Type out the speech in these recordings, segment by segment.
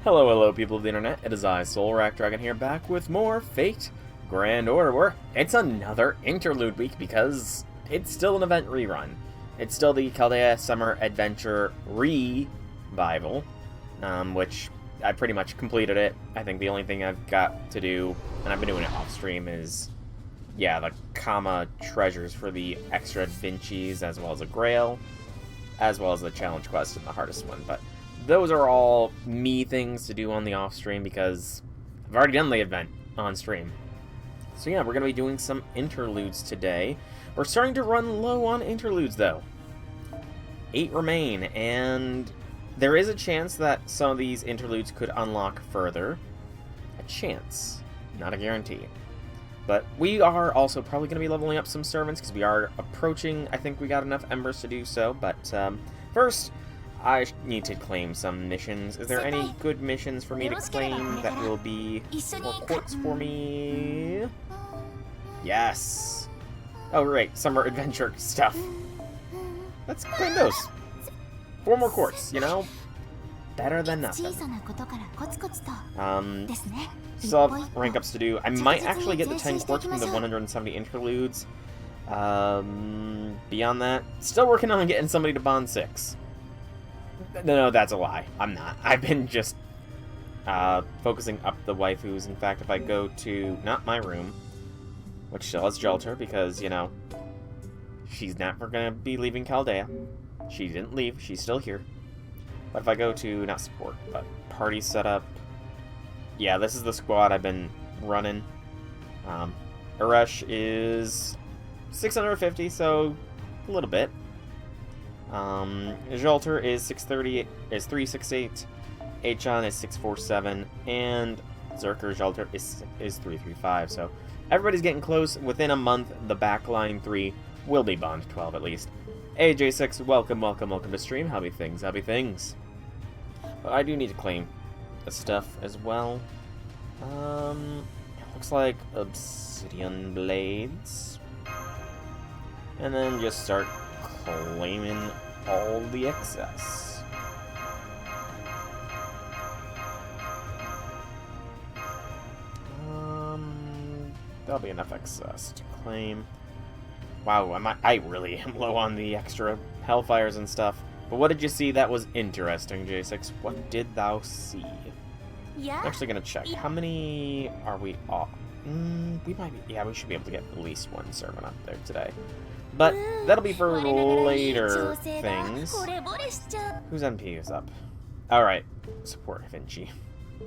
Hello, hello, people of the internet. It is I, Soul Rack Dragon, here, back with more Fate Grand Order. It's another interlude week because it's still an event rerun. It's still the Chaldea Summer Adventure revival, which I pretty much completed it. I think the only thing I've got to do, and I've been doing it off stream, is the Kama treasures for the extra Vinci's, as well as a Grail, as well as the challenge quest and the hardest one. But those are all me things to do on the off stream because I've already done the event on stream. So yeah, we're going to be doing some interludes today. We're starting to run low on interludes though. 8 remain, and there is a chance that some of these interludes could unlock further. A chance, not a guarantee. But we are also probably going to be leveling up some servants because we are approaching, I think we got enough embers to do so. But first, I need to claim some missions. Is there any good missions for me to claim that will be more quartz for me? Yes! Oh, right, summer adventure stuff. Let's claim those. 4 more quartz, you know? Better than nothing. Still have rank ups to do. I might actually get the 10 quartz from the 170 interludes. Beyond that, still working on getting somebody to bond 6. No, that's a lie. I'm not. I've been just focusing up the waifus. In fact, if I go to, not my room, which still has Jelter, because, you know, she's never going to be leaving Chaldea. She didn't leave. She's still here. But if I go to, not support, but party setup, yeah, this is the squad I've been running. Uresh is 650, so a little bit. Jelter is 368, Achan is 647, and Zerker Jelter is 335. So everybody's getting close. Within a month, the backline 3 will be Bond 12 at least. AJ6, welcome to stream. How be things? But I do need to claim the stuff as well. Looks like obsidian blades, and then just start claiming all the excess. There'll be enough excess to claim. Wow, I really am low on the extra Hellfires and stuff. But what did you see that was interesting, J6? What did thou see? Yeah. I'm actually gonna check. How many are we off? We might be. Yeah, we should be able to get at least 1 servant up there today. But that'll be for later things. Whose MP is up? Alright, support Vinci.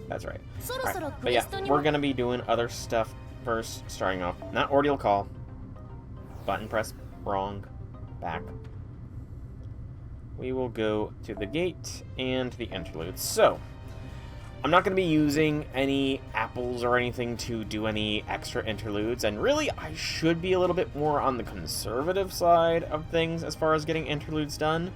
That's right. Alright. But yeah, we're gonna be doing other stuff first, starting off. Not Ordeal Call. Button press wrong. Back. We will go to the gate and the interludes. So, I'm not going to be using any apples or anything to do any extra interludes, and really, I should be a little bit more on the conservative side of things as far as getting interludes done,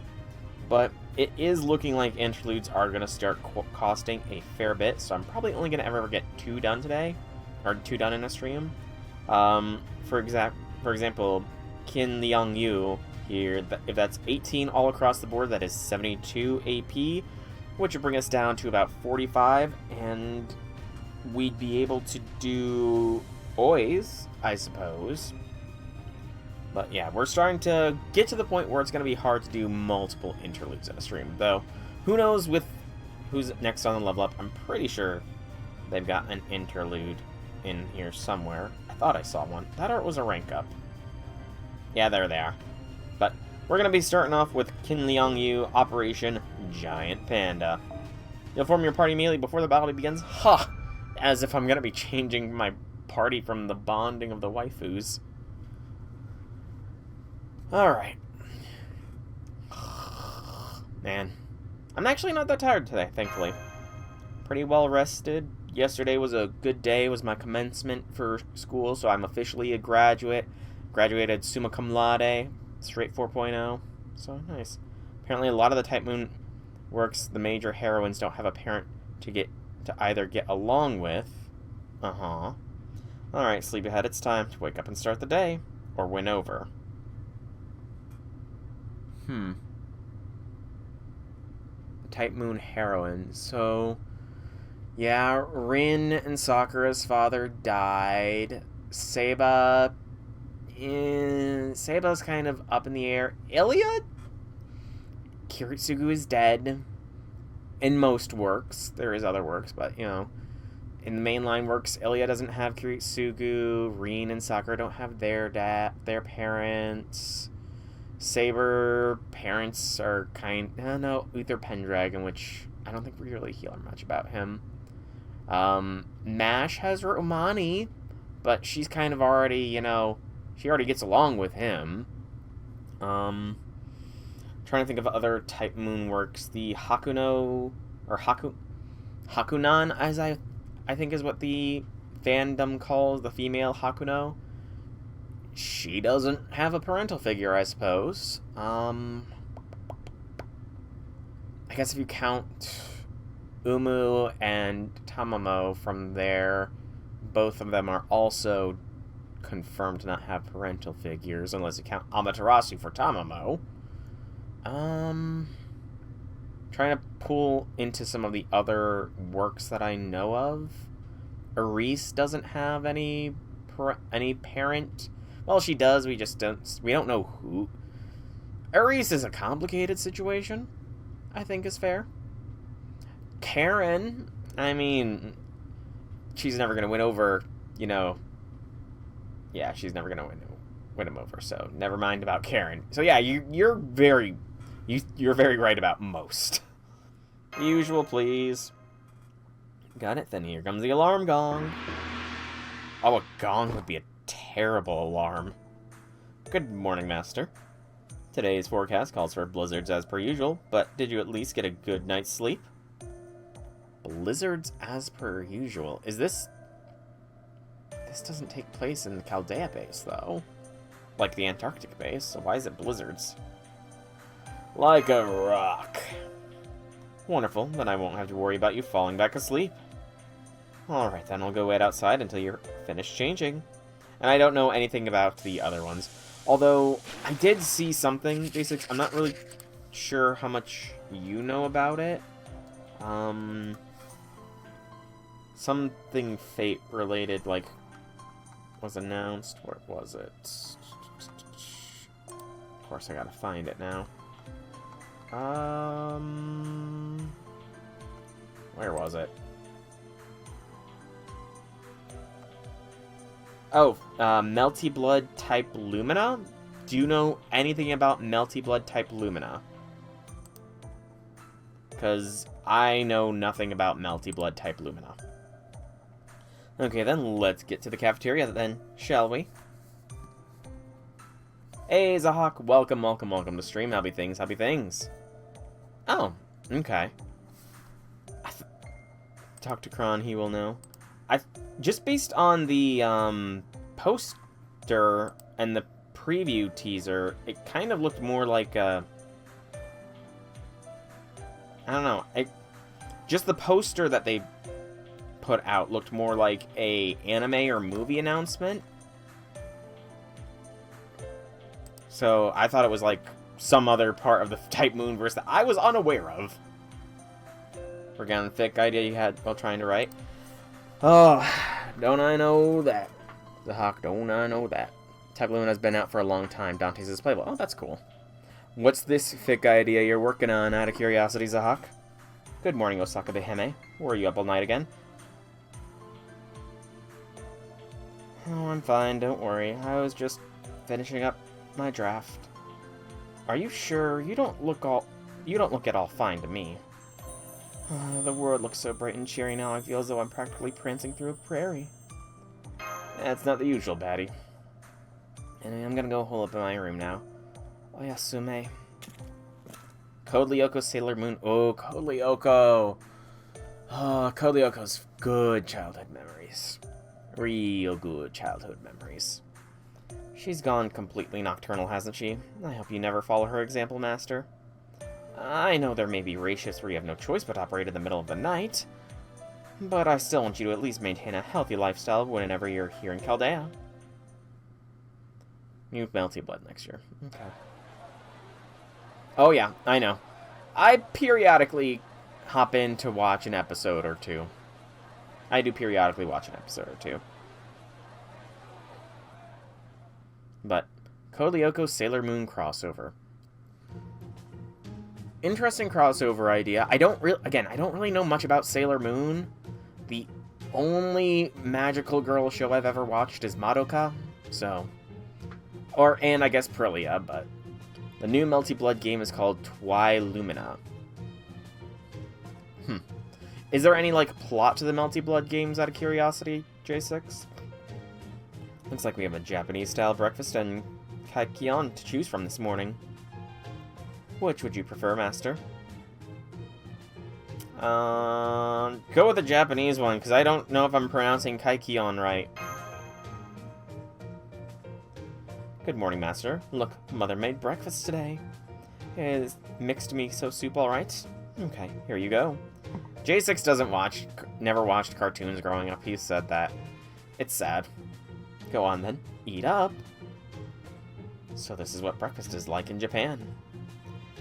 but it is looking like interludes are going to start costing a fair bit, so I'm probably only going to ever get 2 done today, or 2 done in a stream. For example, Liangyu here, if that's 18 all across the board, that is 72 AP, which would bring us down to about 45, and we'd be able to do Ois, I suppose. But yeah, we're starting to get to the point where it's going to be hard to do multiple interludes in a stream, though who knows with who's next on the level up. I'm pretty sure they've got an interlude in here somewhere. I thought I saw one. That or it was a rank up. Yeah, there they are. But we're going to be starting off with Liangyu, Operation Giant Panda. You'll form your party immediately before the battle begins. Ha! As if I'm going to be changing my party from the bonding of the waifus. Alright. Man. I'm actually not that tired today, thankfully. Pretty well rested. Yesterday was a good day. It was my commencement for school, so I'm officially a graduate. Graduated summa cum laude. Straight 4.0. So nice. Apparently a lot of the Type Moon works, the major heroines don't have a parent to either get along with. Alright, sleepyhead, it's time to wake up and start the day. Or win over. The Type Moon heroine. So Yeah, Rin and Sakura's father died. Saba's kind of up in the air. Ilya? Kiritsugu is dead. In most works. There is other works, but, you know. In the mainline works, Ilya doesn't have Kiritsugu. Rin and Sakura don't have their parents. Saber parents are Uther Pendragon, which I don't think we really hear much about him. Mash has Romani, but she's kind of already, you know, she already gets along with him. Trying to think of other Type Moon works. The Hakunan, as I think is what the fandom calls the female Hakuno. She doesn't have a parental figure, I suppose. I guess if you count Umu and Tamamo from there, both of them are also confirmed to not have parental figures, unless you count Amaterasu for Tamamo. Trying to pull into some of the other works that I know of. Aris doesn't have any parent. Well, she does, we don't know who. Aris is a complicated situation, I think is fair. Karen, I mean, she's never going to win over, you know. Yeah, she's never going to win him over, so never mind about Karen. So yeah, you're very right about most. Usual, please. Got it, then here comes the alarm gong. Oh, a gong would be a terrible alarm. Good morning, Master. Today's forecast calls for blizzards as per usual, but did you at least get a good night's sleep? Blizzards as per usual. This doesn't take place in the Chaldea base, though. Like the Antarctic base, so why is it blizzards? Like a rock. Wonderful, then I won't have to worry about you falling back asleep. Alright, then I'll go wait outside until you're finished changing. And I don't know anything about the other ones. Although, I did see something, J6. I'm not really sure how much you know about it. Something Fate related, like, was announced. Where was it? Of course, I gotta find it now. Where was it? Oh, Melty Blood type Lumina? Do you know anything about Melty Blood type Lumina? Because I know nothing about Melty Blood type Lumina. Okay, then let's get to the cafeteria then, shall we? Hey, Zahak, welcome to stream. Happy things. Oh, okay. Talk to Kron, he will know. Just based on the poster and the preview teaser, it kind of looked more like a... I don't know. Just the poster that they put out looked more like a anime or movie announcement. So I thought it was like some other part of the Type Moonverse that I was unaware of. Forgotten thick idea you had while trying to write. Oh, don't I know that. Zahak, don't I know that. Type Lumina's been out for a long time. Dante's is playable. Oh, that's cool. What's this thick idea you're working on, out of curiosity, Zahak? Good morning, Osaka de Hime. Were you up all night again? Oh, I'm fine, don't worry. I was just finishing up my draft. Are you sure? You don't look at all fine to me. The world looks so bright and cheery now, I feel as though I'm practically prancing through a prairie. That's not the usual, baddie. Anyway, I'm gonna go hole up in my room now. Oh yeah, Sume. Code Lyoko Sailor Moon. Oh, Code Lyoko. Oh, Code Lyoko's good childhood memories. Real good childhood memories. She's gone completely nocturnal, hasn't she? I hope you never follow her example, Master. I know there may be ratios where you have no choice but to operate in the middle of the night, but I still want you to at least maintain a healthy lifestyle whenever you're here in Chaldea. You've Melty Blood next year. Okay. Oh yeah, I know. I periodically hop in to watch an episode or two. I do periodically watch an episode or two. But Code Lyoko Sailor Moon crossover. Interesting crossover idea. I don't really know much about Sailor Moon. The only magical girl show I've ever watched is Madoka, so... and I guess Prillia, but... The new Melty Blood game is called Twilumina. Is there any, plot to the Melty Blood games out of curiosity, J6? Looks like we have a Japanese-style breakfast and kaikion to choose from this morning. Which would you prefer, Master? Go with the Japanese one, because I don't know if I'm pronouncing kaikion right. Good morning, Master. Look, Mother made breakfast today. Is mixed miso soup all right? Okay, here you go. J6 never watched cartoons growing up. He said that. It's sad. Go on then, eat up. So this is what breakfast is like in Japan.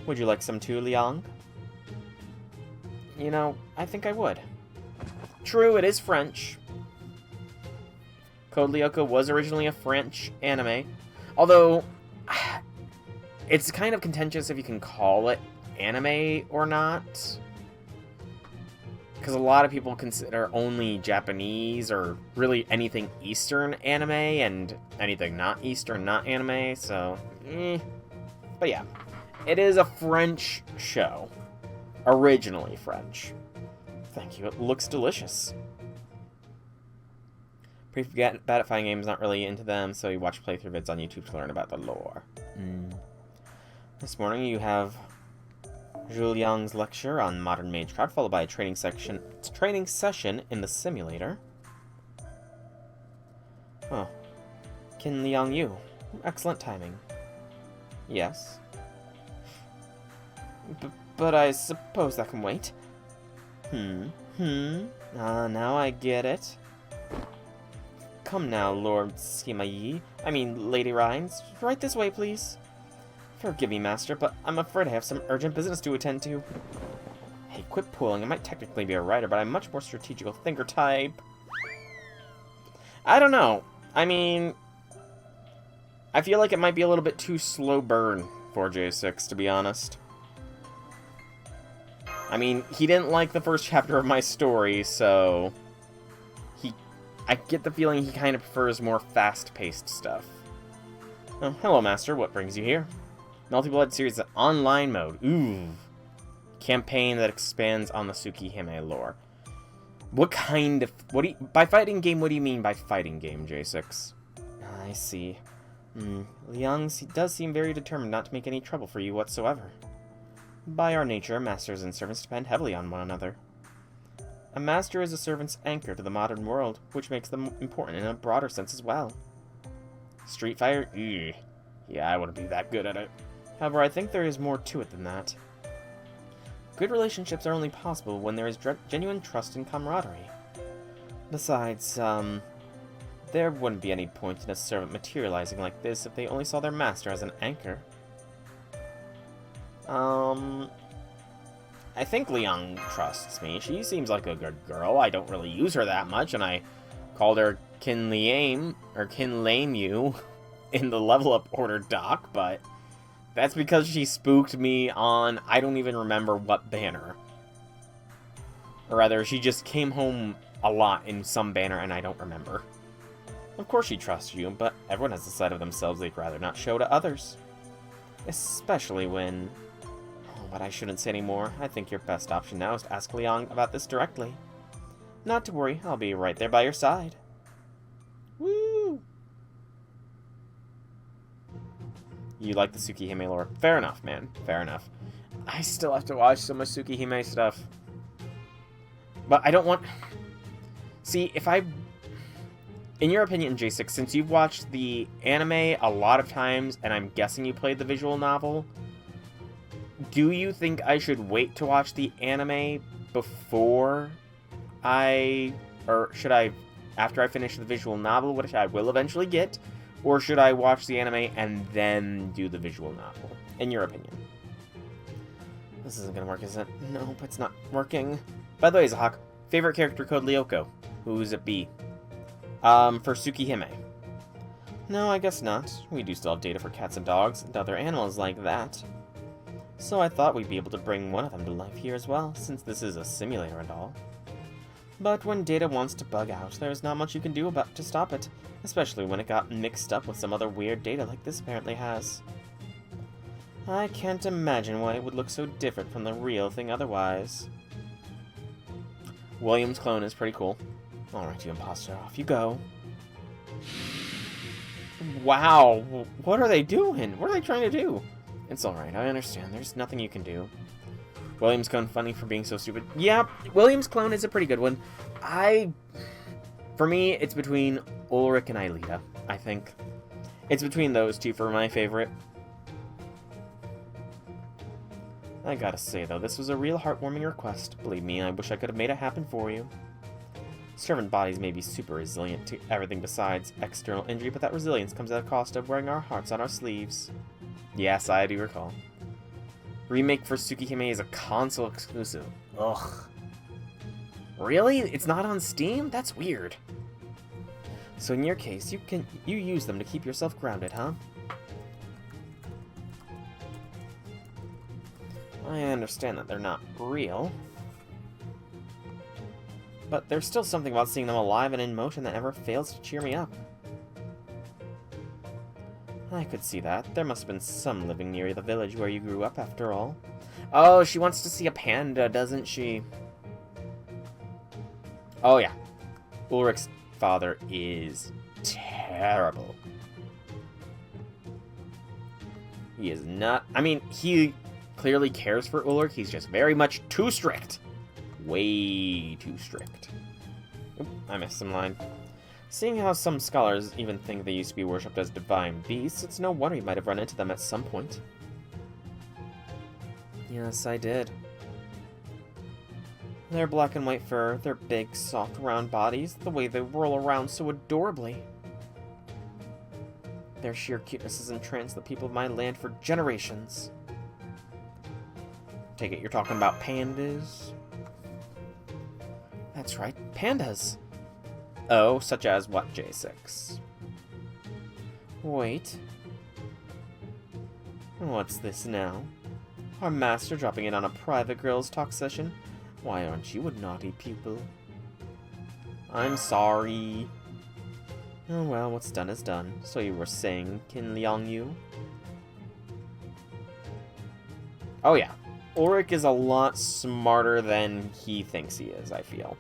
Would you like some too, Liang? You know, I think I would. True, it is French. Code Lyoko was originally a French anime. Although, it's kind of contentious if you can call it anime or not. Because a lot of people consider only Japanese or really anything Eastern anime, and anything not Eastern not anime, so... But yeah, it is a French show. Originally French. Thank you, it looks delicious. Pretty bad at fighting games, not really into them, so you watch playthrough vids on YouTube to learn about the lore. This morning you have Julian's lecture on Modern Magecraft, followed by a training session in the simulator. Oh. Kin Liangyu. Excellent timing. Yes. But I suppose that can wait. Now I get it. Come now, Lord Simayi. I mean, Lady Rhines. Right this way, please. Forgive me, Master, but I'm afraid I have some urgent business to attend to. Hey, quit pulling. I might technically be a writer, but I'm much more strategical thinker type. I don't know. I mean, I feel like it might be a little bit too slow burn for J6, to be honest. I mean, he didn't like the first chapter of my story, so... I get the feeling he kind of prefers more fast-paced stuff. Oh, hello, Master. What brings you here? Melty Blood series online mode. Ooh. Campaign that expands on the Tsukihime lore. What kind of... by fighting game, what do you mean by fighting game, J6? I see. Liang does seem very determined not to make any trouble for you whatsoever. By our nature, masters and servants depend heavily on one another. A master is a servant's anchor to the modern world, which makes them important in a broader sense as well. Street Fighter? Eugh. Yeah, I wouldn't be that good at it. However, I think there is more to it than that. Good relationships are only possible when there is genuine trust and camaraderie. Besides, there wouldn't be any point in a servant materializing like this if they only saw their master as an anchor. I think Liang trusts me. She seems like a good girl. I don't really use her that much, and I called her Kin Liangyu in the level up order doc, but that's because she spooked me on I don't even remember what banner. Or rather, she just came home a lot in some banner and I don't remember. Of course she trusts you, but everyone has a side of themselves they'd rather not show to others. Especially when... But I shouldn't say any more. I think your best option now is to ask Liang about this directly. Not to worry, I'll be right there by your side. Woo! You like the Tsukihime lore. Fair enough, man. Fair enough. I still have to watch so much Tsukihime stuff. But I don't want... See, if I... In your opinion, J6, since you've watched the anime a lot of times, and I'm guessing you played the visual novel... Do you think I should wait to watch the anime before or should I, after I finish the visual novel, which I will eventually get, or should I watch the anime and then do the visual novel, in your opinion? This isn't gonna work, is it? Nope, it's not working. By the way, Zahak, favorite character Code Lyoko? Who's it be? For Tsukihime. No, I guess not. We do still have data for cats and dogs and other animals like that. So I thought we'd be able to bring one of them to life here as well, since this is a simulator and all. But when data wants to bug out, there's not much you can do to stop it, especially when it got mixed up with some other weird data like this apparently has. I can't imagine why it would look so different from the real thing otherwise. William's clone is pretty cool. Alright, you imposter, off you go. Wow, what are they doing? What are they trying to do? It's alright, I understand. There's nothing you can do. William's clone funny for being so stupid. Yeah, William's clone is a pretty good one. For me, it's between Ulrich and Aelita, I think. It's between those two for my favorite. I gotta say, though, this was a real heartwarming request. Believe me, I wish I could have made it happen for you. Servant bodies may be super resilient to everything besides external injury, but that resilience comes at a cost of wearing our hearts on our sleeves. Yes, I do recall. Remake for Tsukihime is a console exclusive. Ugh. Really? It's not on Steam? That's weird. So in your case, you use them to keep yourself grounded, huh? I understand that they're not real. But there's still something about seeing them alive and in motion that never fails to cheer me up. I could see that. There must have been some living near the village where you grew up, after all. Oh, she wants to see a panda, doesn't she? Oh, yeah. Ulrich's father is terrible. He is not... I mean, he clearly cares for Ulrich. He's just very much too strict. Way too strict. Oop, I missed some line. Seeing how some scholars even think they used to be worshipped as divine beasts, it's no wonder you might have run into them at some point. Yes, I did. Their black and white fur, their big, soft, round bodies, the way they roll around so adorably. Their sheer cuteness has entranced the people of my land for generations. Take it you're talking about pandas? That's right, pandas. Oh, such as what, J6? Wait. What's this now? Our master dropping in on a private girls' talk session? Why aren't you a naughty pupil? I'm sorry. Oh well, what's done is done. So you were saying, Liangyu? Oh yeah. Ulrich is a lot smarter than he thinks he is, I feel.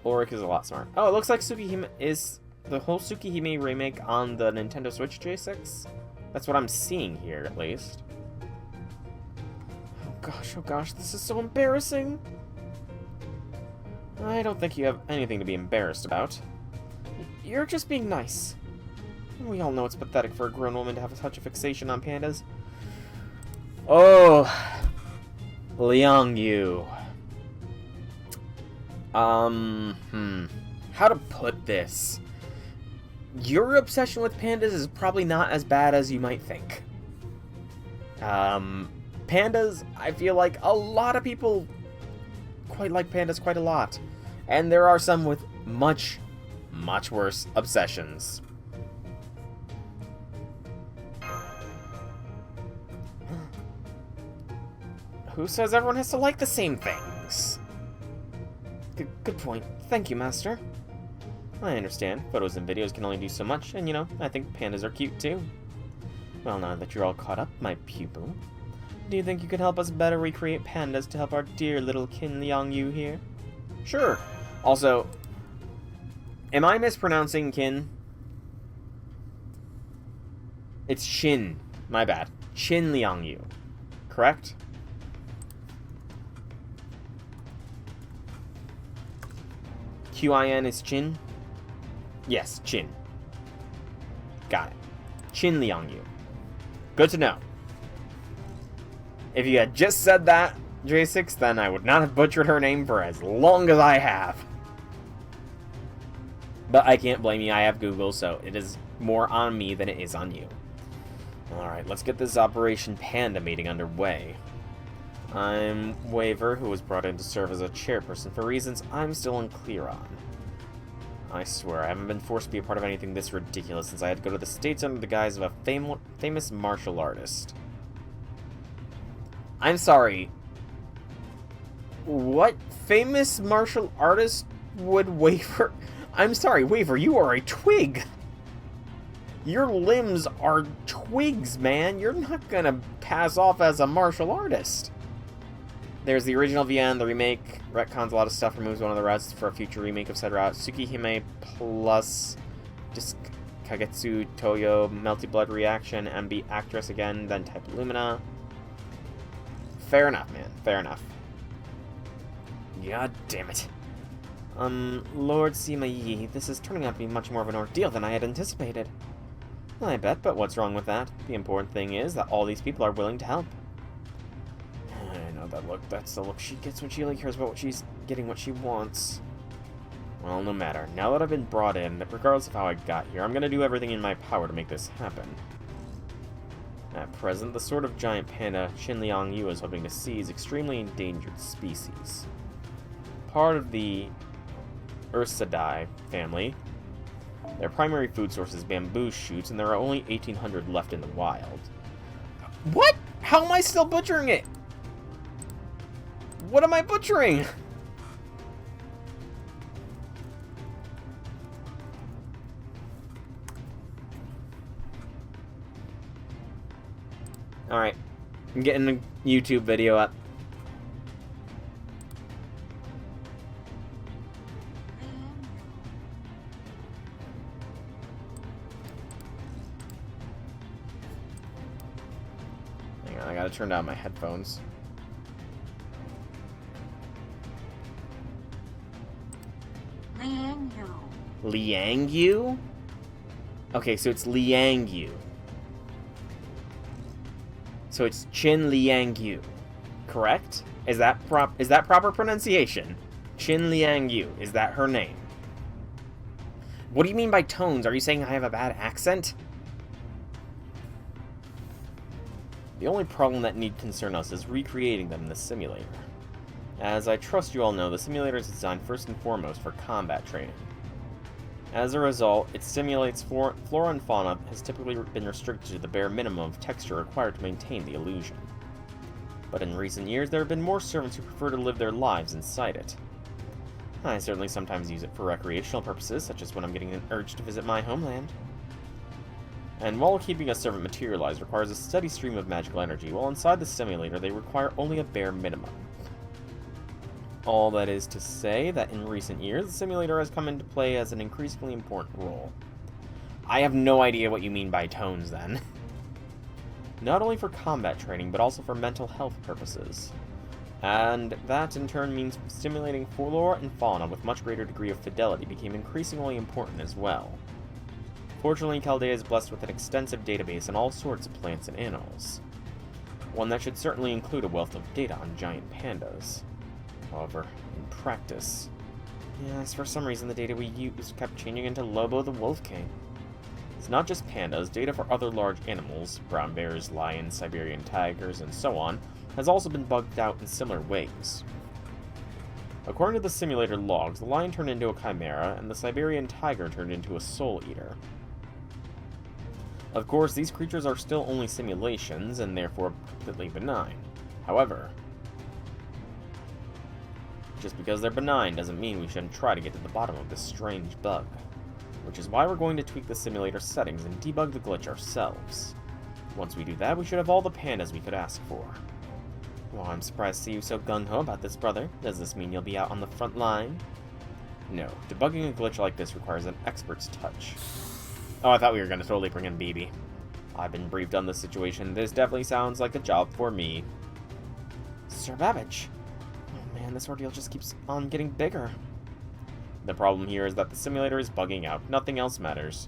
Ulrich is a lot smarter. Oh, it looks like Tsukihime is the whole Tsukihime remake on the Nintendo Switch, J6? That's what I'm seeing here, at least. Oh gosh, this is so embarrassing. I don't think you have anything to be embarrassed about. You're just being nice. We all know it's pathetic for a grown woman to have such a fixation on pandas. Oh, Liangyu. How to put this? Your obsession with pandas is probably not as bad as you might think. Pandas, I feel like a lot of people quite like pandas quite a lot. And there are some with much, much worse obsessions. Who says everyone has to like the same things? Good point. Thank you, Master. I understand. Photos and videos can only do so much, and you know, I think pandas are cute too. Well, now that you're all caught up, my pupil, do you think you could help us better recreate pandas to help our dear little kin Liangyu here? Sure. Also, am I mispronouncing kin? It's Shin. My bad. Shin Liangyu. Correct? QIN is Chin? Yes, Chin. Got it. Chin Liangyu. Good to know. If you had just said that, J6, then I would not have butchered her name for as long as I have. But I can't blame you, I have Google, so it is more on me than it is on you. Alright, let's get this Operation Panda meeting underway. I'm Waver, who was brought in to serve as a chairperson for reasons I'm still unclear on. I swear, I haven't been forced to be a part of anything this ridiculous since I had to go to the States under the guise of a famous martial artist. I'm sorry. What famous martial artist would Waver... I'm sorry, Waver, you are a twig! Your limbs are twigs, man! You're not gonna pass off as a martial artist! There's the original VN, the remake, retcons a lot of stuff, removes one of the routes for a future remake of said route. Tsukihime plus just Kagetsu Toyo, Melty Blood Reaction, MB Actress again, then Type Lumina. Fair enough, man. Fair enough. God damn it. Lord Simayi, this is turning out to be much more of an ordeal than I had anticipated. I bet, but what's wrong with that? The important thing is that all these people are willing to help. I know that look. That's the look she gets when she only cares about getting what she wants. Well, no matter. Now that I've been brought in, regardless of how I got here, I'm gonna do everything in my power to make this happen. At present, the sort of giant panda Liangyu is hoping to see is extremely endangered species. Part of the Ursidae family. Their primary food source is bamboo shoots, and there are only 1,800 left in the wild. What? How am I still butchering it? What am I butchering? Alright. I'm getting a YouTube video up. Hang on, I gotta turn down my headphones. Liangyu. Liangyu? Okay, so it's Liangyu. So it's Qin Liangyu, correct? Is that proper pronunciation? Qin Liangyu, is that her name? What do you mean by tones? Are you saying I have a bad accent? The only problem that need concern us is recreating them in the simulator. As I trust you all know, the simulator is designed first and foremost for combat training. As a result, it simulates flora and fauna has typically been restricted to the bare minimum of texture required to maintain the illusion. But in recent years, there have been more servants who prefer to live their lives inside it. I certainly sometimes use it for recreational purposes, such as when I'm getting an urge to visit my homeland. And while keeping a servant materialized requires a steady stream of magical energy, while inside the simulator they require only a bare minimum. All that is to say that in recent years, the simulator has come into play as an increasingly important role. I have no idea what you mean by tones, then. Not only for combat training, but also for mental health purposes. And that in turn means stimulating flora and fauna with much greater degree of fidelity became increasingly important as well. Fortunately, Chaldea is blessed with an extensive database on all sorts of plants and animals. One that should certainly include a wealth of data on giant pandas. However, in practice, yes, for some reason the data we used kept changing into Lobo the Wolf King. It's not just pandas, data for other large animals, brown bears, lions, Siberian tigers, and so on, has also been bugged out in similar ways. According to the simulator logs, the lion turned into a chimera, and the Siberian tiger turned into a soul eater. Of course, these creatures are still only simulations, and therefore completely benign. However, just because they're benign doesn't mean we shouldn't try to get to the bottom of this strange bug. Which is why we're going to tweak the simulator settings and debug the glitch ourselves. Once we do that, we should have all the pandas we could ask for. Well, I'm surprised to see you so gung-ho about this, brother. Does this mean you'll be out on the front line? No, debugging a glitch like this requires an expert's touch. Oh, I thought we were going to totally bring in BB. I've been briefed on this situation. This definitely sounds like a job for me. Sir Babbage. Oh man, this ordeal just keeps on getting bigger. The problem here is that the simulator is bugging out. Nothing else matters.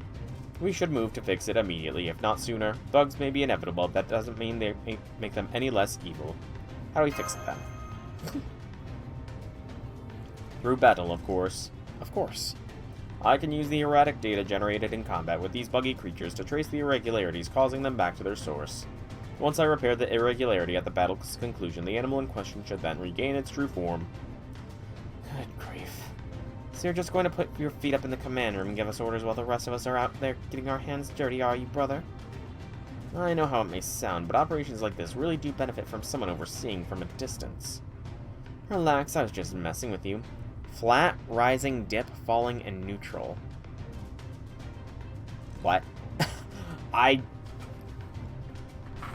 We should move to fix it immediately, if not sooner. Bugs may be inevitable, but that doesn't mean they make them any less evil. How do we fix it then? Through battle, of course. Of course. I can use the erratic data generated in combat with these buggy creatures to trace the irregularities causing them back to their source. Once I repair the irregularity at the battle's conclusion, the animal in question should then regain its true form. Good grief. So you're just going to put your feet up in the command room and give us orders while the rest of us are out there getting our hands dirty, are you, brother? I know how it may sound, but operations like this really do benefit from someone overseeing from a distance. Relax, I was just messing with you. Flat, rising, dip, falling, and neutral. What?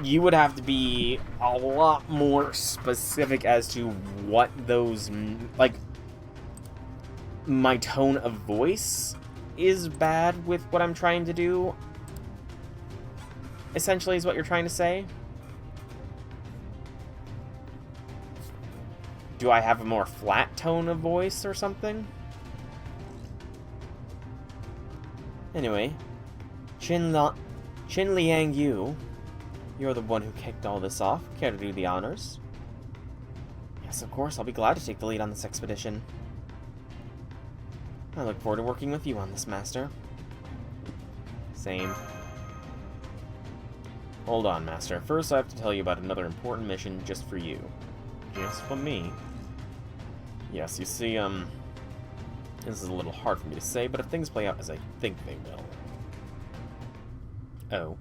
You would have to be a lot more specific as to what those, like, my tone of voice is bad with what I'm trying to do. Essentially is what you're trying to say. Do I have a more flat tone of voice or something? Anyway, Qin Liangyu, you're the one who kicked all this off. Care to do the honors? Yes, of course. I'll be glad to take the lead on this expedition. I look forward to working with you on this, Master. Same. Hold on, Master. First, I have to tell you about another important mission just for you. Just for me. Yes, you see, this is a little hard for me to say, but if things play out as I think they will. Oh.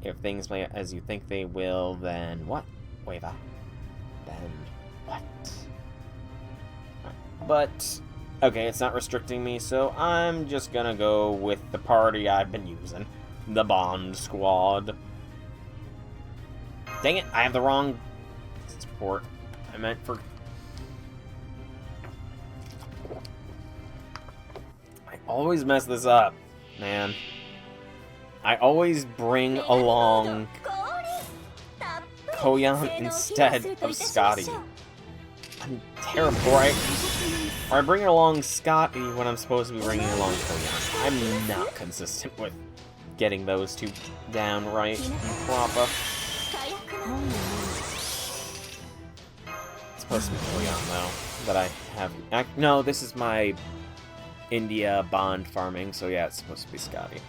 If things play out as you think they will, then what? Weva. Then what? But, okay, it's not restricting me, so I'm just gonna go with the party I've been using. The Bond Squad. Dang it, I have the wrong support. I meant for... I always mess this up, man. I always bring along Koyan instead of Scotty. I'm terrible, right? Or I bring along Scotty when I'm supposed to be bringing along Koyan. I'm not consistent with getting those two down right and proper. It's supposed to be Koyan, though, that I have... No, this is my India bond farming, so yeah, it's supposed to be Scotty.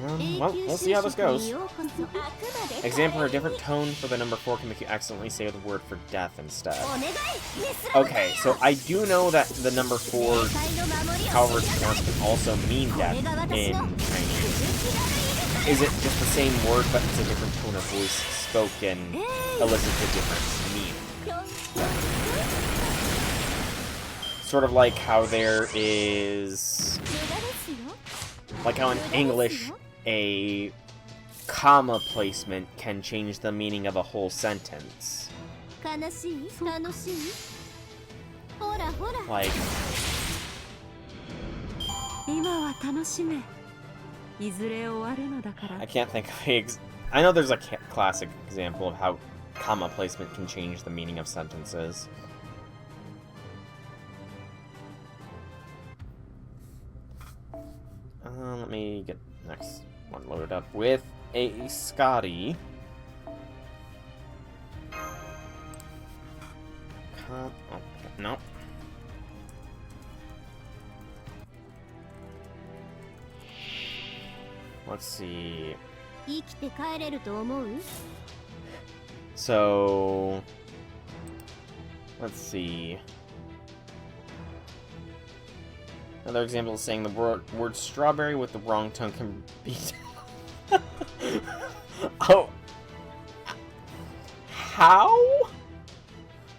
Well, we'll see how this goes. Example, a different tone for the number 4 can make you accidentally say the word for death instead. Okay, so I do know that the number 4, however it's pronounced, can also mean death in Chinese. Is it just the same word, but it's a different tone of voice spoken, elicits a different meaning? Sort of like how there is... Like how in English, a comma placement can change the meaning of a whole sentence. Like... I can't think of I know there's a classic example of how comma placement can change the meaning of sentences. Let me get the next one loaded up with a Scotty. Oh, no. Let's see. So, let's see. Another example is saying the word strawberry with the wrong tone can be... Oh. How?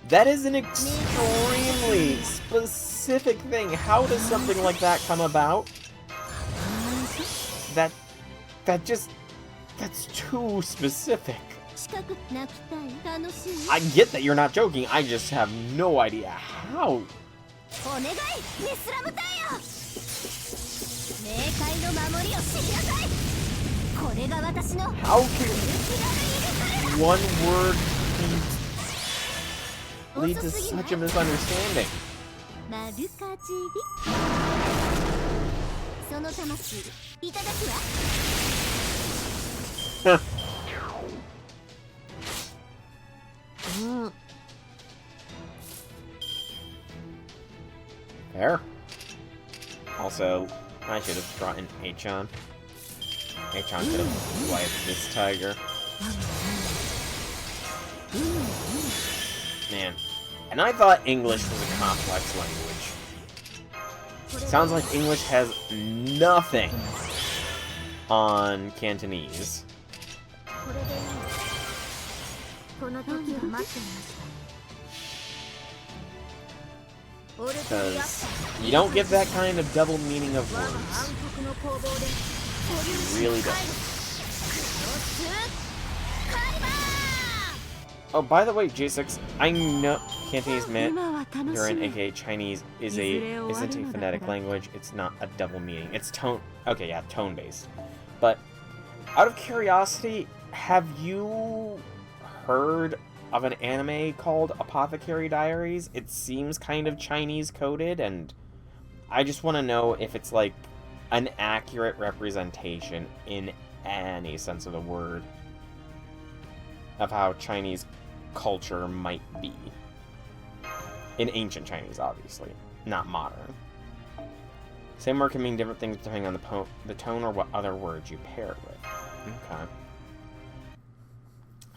That is an extremely specific thing. How does something like that come about? That's too specific. I get that you're not joking, I just have no idea how. How can one word lead to such a misunderstanding? Fair. Also, I should have brought an H on. Achan could have wiped this tiger. Man. And I thought English was a complex language. Sounds like English has nothing on Cantonese. Because you don't get that kind of double meaning of words. You really don't. Oh, by the way, J6, I know Cantonese Mandarin, aka Chinese, isn't a phonetic language. It's not a double meaning. It's tone. Okay, yeah, tone-based. But out of curiosity, have you heard of an anime called Apothecary Diaries? It seems kind of Chinese coded, and I just want to know if it's like an accurate representation in any sense of the word of how Chinese culture might be. In ancient Chinese, obviously, not modern. Same word can mean different things depending on the tone or what other words you pair it with. Okay.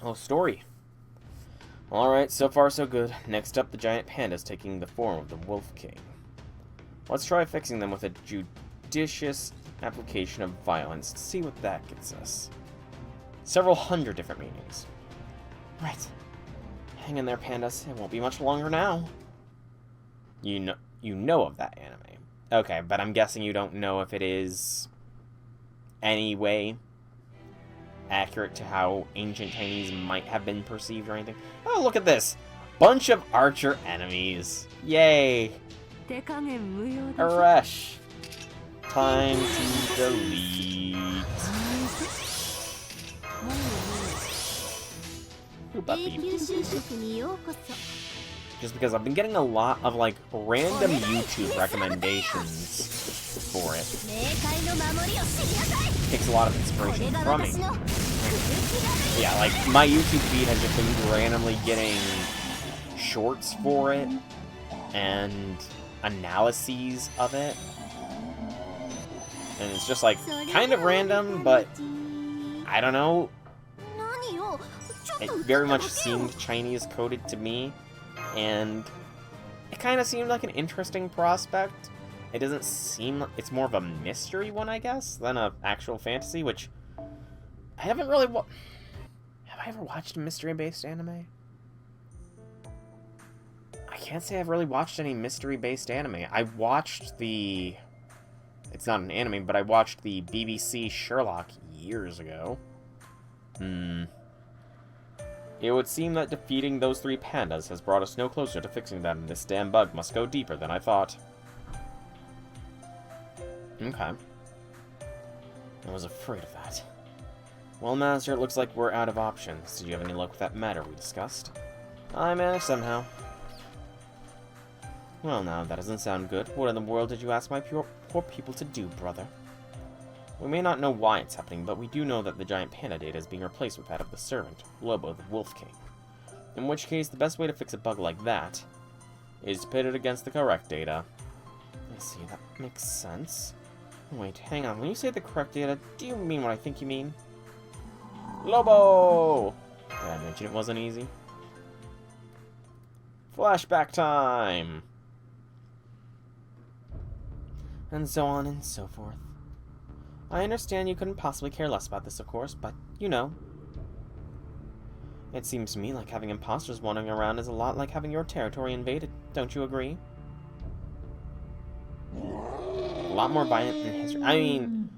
Oh, story. Alright, so far so good. Next up, the giant pandas taking the form of the Wolf King. Let's try fixing them with a judicious application of violence to see what that gets us. Several hundred different meanings. Right. Hang in there, pandas. It won't be much longer now. You know of that anime. Okay, but I'm guessing you don't know if it is any way accurate to how ancient Chinese might have been perceived or anything. Oh, look at this! Bunch of archer enemies. Yay! Arash. Time to delete. Ooh, just because I've been getting a lot of, like, random YouTube recommendations for it. Takes a lot of inspiration from me. Yeah, like, my YouTube feed has just been randomly getting shorts for it, and analyses of it. And it's just, like, kind of random, but, I don't know. It very much seemed Chinese coded to me. And it kind of seemed like an interesting prospect. It doesn't seem like it's more of a mystery one, I guess, than an actual fantasy, which I haven't really have I ever watched a mystery-based anime? I can't say I've really watched any mystery-based anime. I watched the... It's not an anime, but I watched the BBC Sherlock years ago. It would seem that defeating those 3 pandas has brought us no closer to fixing them. This damn bug must go deeper than I thought. Okay. I was afraid of that. Well, Master, it looks like we're out of options. Did you have any luck with that matter we discussed? I managed somehow. Well, now, that doesn't sound good. What in the world did you ask my poor people to do, brother? We may not know why it's happening, but we do know that the giant panda data is being replaced with that of the servant, Lobo the Wolf King. In which case, the best way to fix a bug like that is to pit it against the correct data. I see, that makes sense. Wait, hang on, when you say the correct data, do you mean what I think you mean? Lobo! Did I mention it wasn't easy? Flashback time! And so on and so forth. I understand you couldn't possibly care less about this, of course, but, you know. It seems to me like having imposters wandering around is a lot like having your territory invaded. Don't you agree? A lot more violent in history. I mean,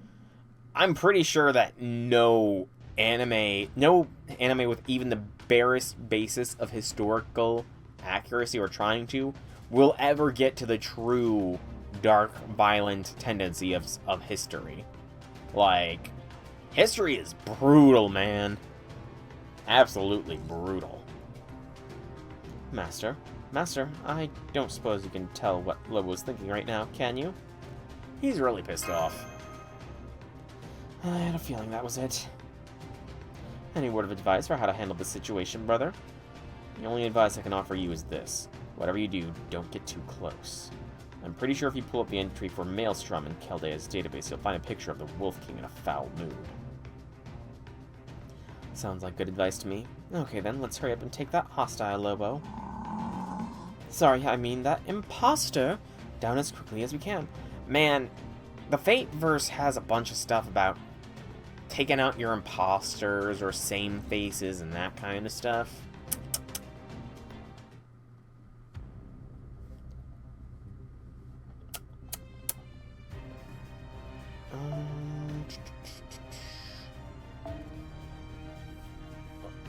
I'm pretty sure that no anime with even the barest basis of historical accuracy or trying to will ever get to the true dark, violent tendency of history. Like, history is brutal, man. Absolutely brutal. Master, I don't suppose you can tell what Lobo's thinking right now, can you? He's really pissed off. I had a feeling that was it. Any word of advice for how to handle this situation, brother? The only advice I can offer you is this. Whatever you do, don't get too close. I'm pretty sure if you pull up the entry for Maelstrom in Keldea's database, you'll find a picture of the Wolf King in a foul mood. Sounds like good advice to me. Okay then, let's hurry up and take that hostile Lobo. Sorry, I mean that imposter down as quickly as we can. Man, the Fate verse has a bunch of stuff about taking out your imposters or same faces and that kind of stuff.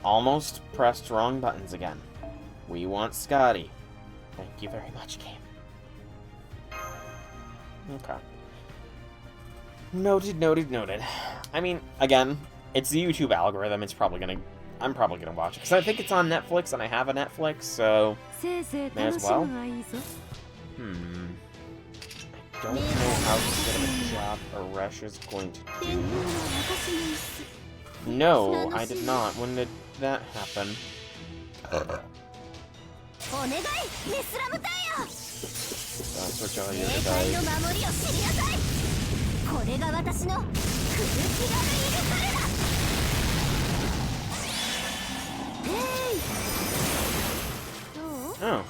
Almost pressed wrong buttons again. We want Scotty. Thank you very much, game. Okay. Noted, noted, noted. I mean, again, it's the YouTube algorithm. It's probably gonna... I'm probably gonna watch it. Because I think it's on Netflix, and I have a Netflix, so... May as well. I don't know how good of a job Aresh is going to do. No, I did not. When did that happen? Don't switch all your dice. Oh.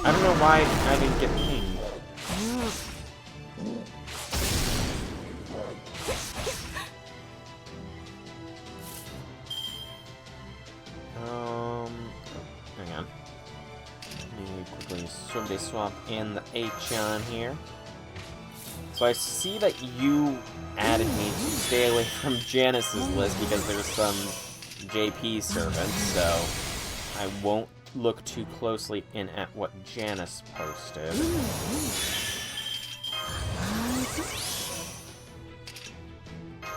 I don't know why I didn't get pinged. Hang on. Let me quickly swap in the H on here. So I see that you added me to stay away from Janice's list because there's some JP servants, so I won't look too closely in at what Janice posted.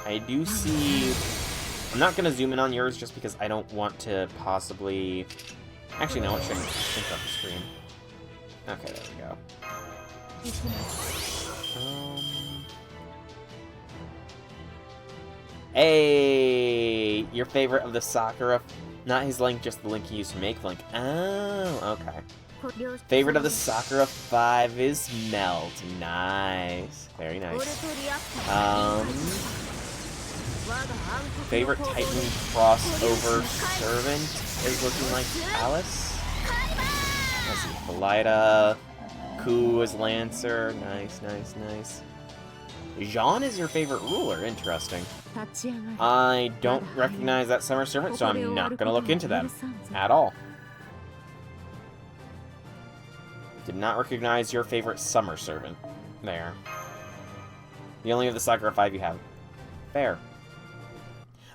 I do see... I'm not going to zoom in on yours just because I don't want to possibly... Actually, no, it shouldn't. Think up the screen. Okay, there we go. Hey! Your favorite of the Sakura... Not his link, just the link he used to make the link. Oh, okay. Favorite of the Sakura 5 is Melt. Nice. Very nice. Favorite Titan crossover servant is looking like Alice. Let's see, Belida. Ku is Lancer. Nice, nice, nice. Jean is your favorite ruler. Interesting. I don't recognize that summer servant, so I'm not going to look into them at all. Did not recognize your favorite summer servant. There. The only of the Sakura 5 you have. Fair.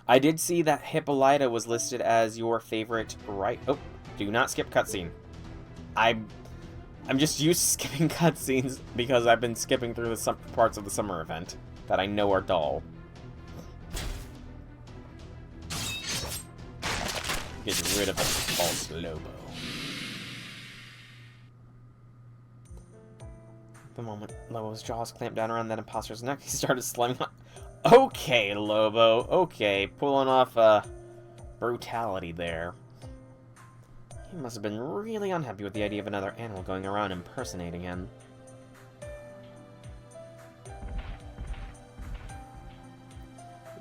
I did see that Hippolyta was listed as your favorite right... Oh, do not skip cutscene. I'm just used to skipping cutscenes because I've been skipping through the parts of the summer event that I know are dull. Get rid of the false Lobo. The moment Lobo's jaws clamped down around that imposter's neck, he started slamming on... Okay, Lobo. Okay, pulling off brutality there. He must have been really unhappy with the idea of another animal going around impersonating him.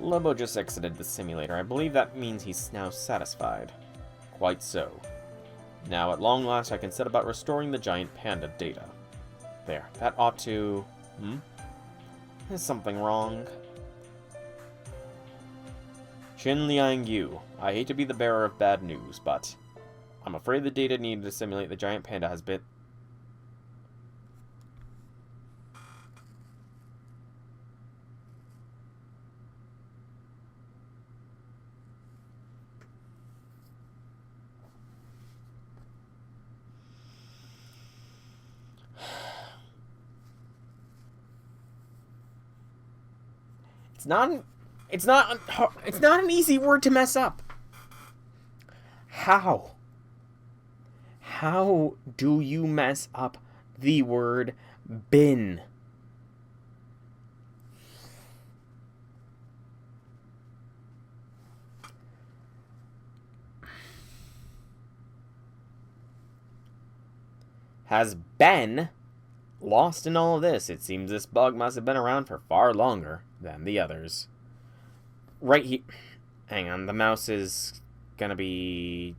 Lobo just exited the simulator. I believe that means he's now satisfied. Quite so. Now, at long last, I can set about restoring the giant panda data. There, that ought to... Is something wrong? Liangyu. I hate to be the bearer of bad news, but I'm afraid the data needed to simulate the giant panda has been... It's not an easy word to mess up. How? How do you mess up the word bin? Has Ben lost in all of this? It seems this bug must have been around for far longer than the others. Right here. Hang on, the mouse is gonna be...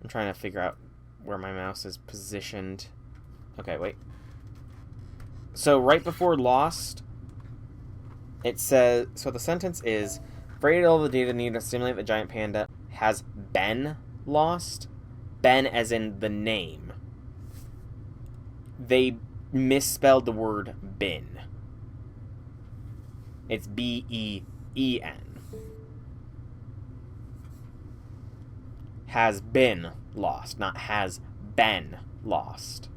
I'm trying to figure out where my mouse is positioned. Okay, wait. So right before lost, it says... So the sentence is, afraid all the data needed to simulate the giant panda has been lost. Ben as in the name. They misspelled the word bin. It's B-E-E-N. Has been lost, not has been lost.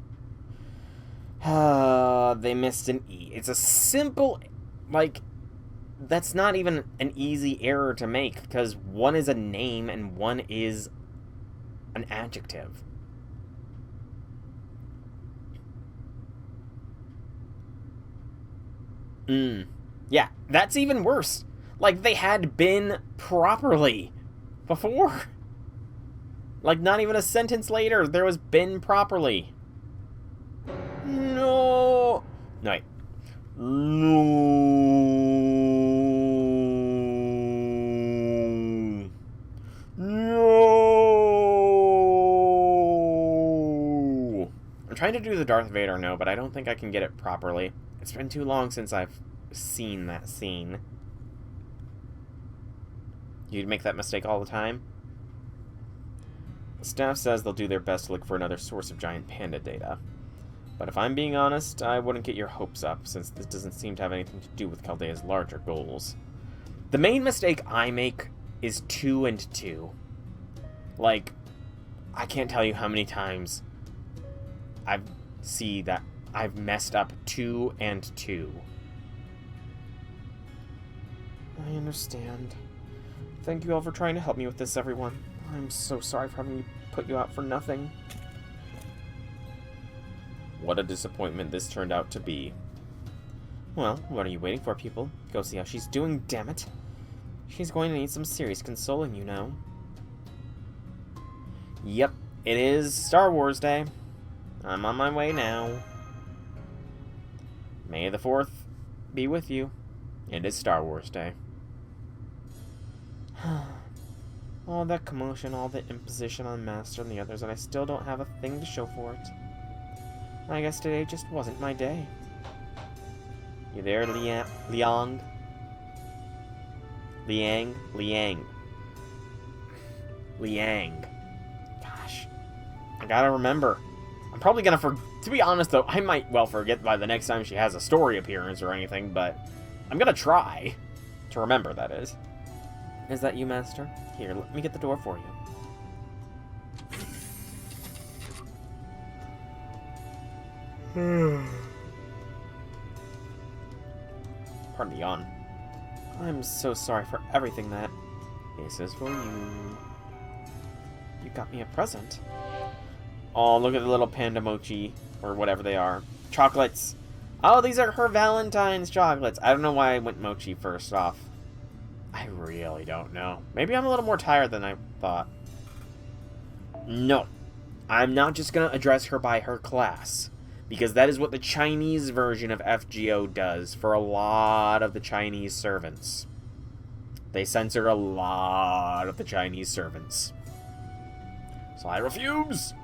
They missed an E. It's a simple, like, that's not even an easy error to make, because one is a name and one is an adjective. Yeah, that's even worse. Like, they had been properly before. Like, not even a sentence later, there was been properly. No. No, wait. No. No. I'm trying to do the Darth Vader no, but I don't think I can get it properly. It's been too long since I've seen that scene. You'd make that mistake all the time? The staff says they'll do their best to look for another source of giant panda data. But if I'm being honest, I wouldn't get your hopes up, since this doesn't seem to have anything to do with Chaldea's larger goals. The main mistake I make is 2 and 2. Like, I can't tell you how many times I've messed up 2 and 2. I understand. Thank you all for trying to help me with this, everyone. I'm so sorry for having put you out for nothing. What a disappointment this turned out to be. Well, what are you waiting for, people? Go see how she's doing, damn it. She's going to need some serious consoling, you know. Yep, it is Star Wars Day. I'm on my way now. May the 4th be with you. It is Star Wars Day. All that commotion, all the imposition on Master and the others, and I still don't have a thing to show for it. I guess today just wasn't my day. You there, Liang? Liang. Gosh. I gotta remember. I'm probably gonna to be honest, though, I might well forget by the next time she has a story appearance or anything, but I'm gonna try to remember, that is. Is that you, Master? Here, let me get the door for you. Pardon the yawn. I'm so sorry for everything, Matt. This is for you. You got me a present. Oh, look at the little panda mochi, or whatever they are. Chocolates. Oh, these are her Valentine's chocolates. I don't know why I went mochi first off. I really don't know. Maybe I'm a little more tired than I thought. No. I'm not just going to address her by her class. Because that is what the Chinese version of FGO does for a lot of the Chinese servants. They censor a lot of the Chinese servants. So I refuse!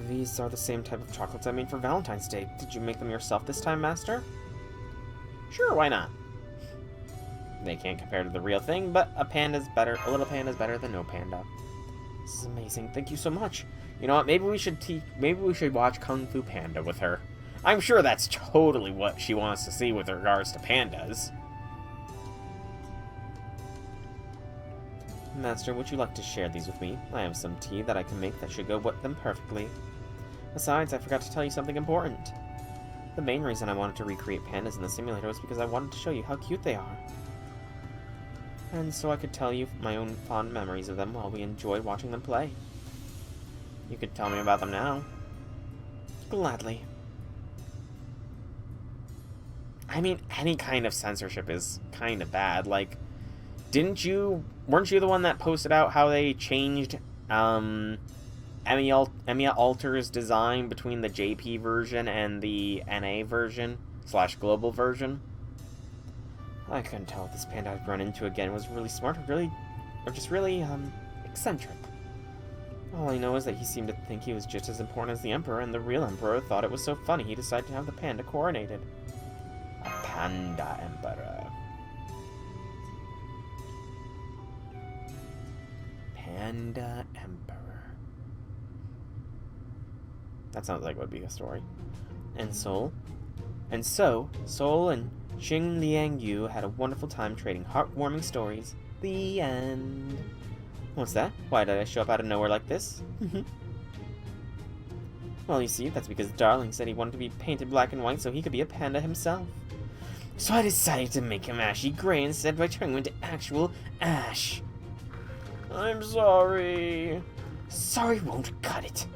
These are the same type of chocolates I made for Valentine's Day. Did you make them yourself this time, Master? Sure, why not? They can't compare to the real thing, but a little panda's better than no panda. This is amazing. Thank you so much. You know what? Maybe we should watch Kung Fu Panda with her. I'm sure that's totally what she wants to see with regards to pandas. Master, would you like to share these with me? I have some tea that I can make that should go with them perfectly. Besides, I forgot to tell you something important. The main reason I wanted to recreate pandas in the simulator was because I wanted to show you how cute they are. And so I could tell you my own fond memories of them while we enjoyed watching them play. You could tell me about them now. Gladly. I mean, any kind of censorship is kind of bad. Like, weren't you the one that posted out how they changed Emiya Alter's design between the JP version and the NA version / global version? I couldn't tell if this panda I'd run into again was really smart or just really, eccentric. All I know is that he seemed to think he was just as important as the Emperor, and the real Emperor thought it was so funny he decided to have the panda coronated. A panda Emperor. Panda Emperor. That sounds like it would be a story. And so, Sol and Xing Liangyu had a wonderful time trading heartwarming stories. The end. What's that? Why did I show up out of nowhere like this? Well, you see, that's because Darling said he wanted to be painted black and white so he could be a panda himself. So I decided to make him ashy gray instead by turning him into actual ash. I'm sorry. Sorry won't cut it.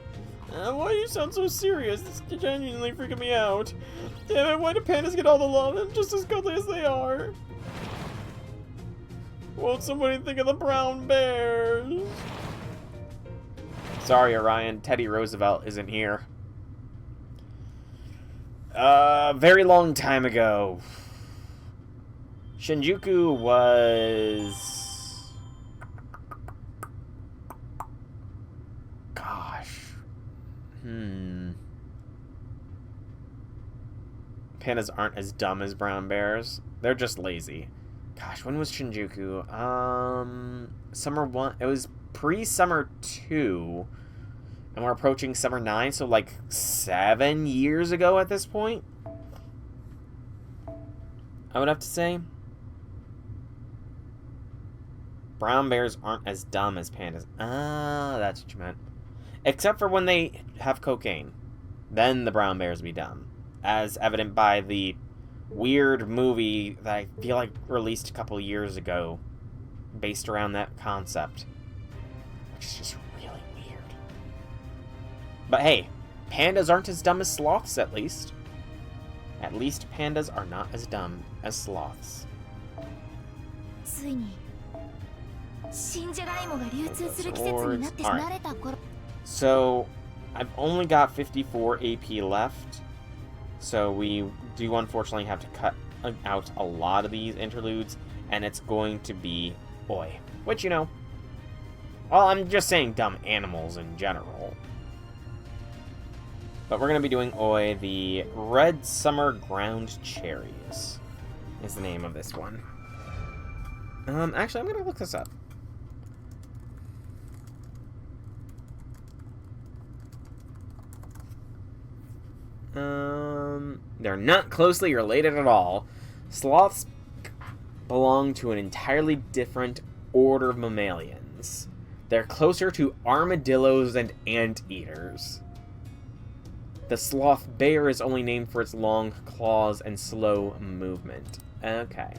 Why do you sound so serious? This is genuinely freaking me out. Damn it, why do pandas get all the love? I'm just as cuddly as they are. Won't somebody think of the brown bears? Sorry, Orion. Teddy Roosevelt isn't here. Very long time ago. Shinjuku was... Gosh. Pandas aren't as dumb as brown bears. They're just lazy. Gosh, when was Shinjuku? Summer 1. It was pre-Summer 2. And we're approaching Summer 9, so like 7 years ago at this point. I would have to say. Brown bears aren't as dumb as pandas. Ah, that's what you meant. Except for when they have cocaine. Then the brown bears be dumb. As evident by the weird movie that I feel like released a couple years ago based around that concept, which is just really weird. But hey, pandas aren't as dumb as sloths, at least. At least pandas are not as dumb as sloths. Alright. So I've only got 54 AP left, so we do unfortunately have to cut out a lot of these interludes, and it's going to be Oi. Which, you know, well, I'm just saying dumb animals in general. But we're going to be doing Oi, the Red Summer Ground Cherries is the name of this one. Actually, I'm going to look this up. They're not closely related at all. Sloths belong to an entirely different order of mammalians. They're closer to armadillos and anteaters. The sloth bear is only named for its long claws and slow movement. Okay.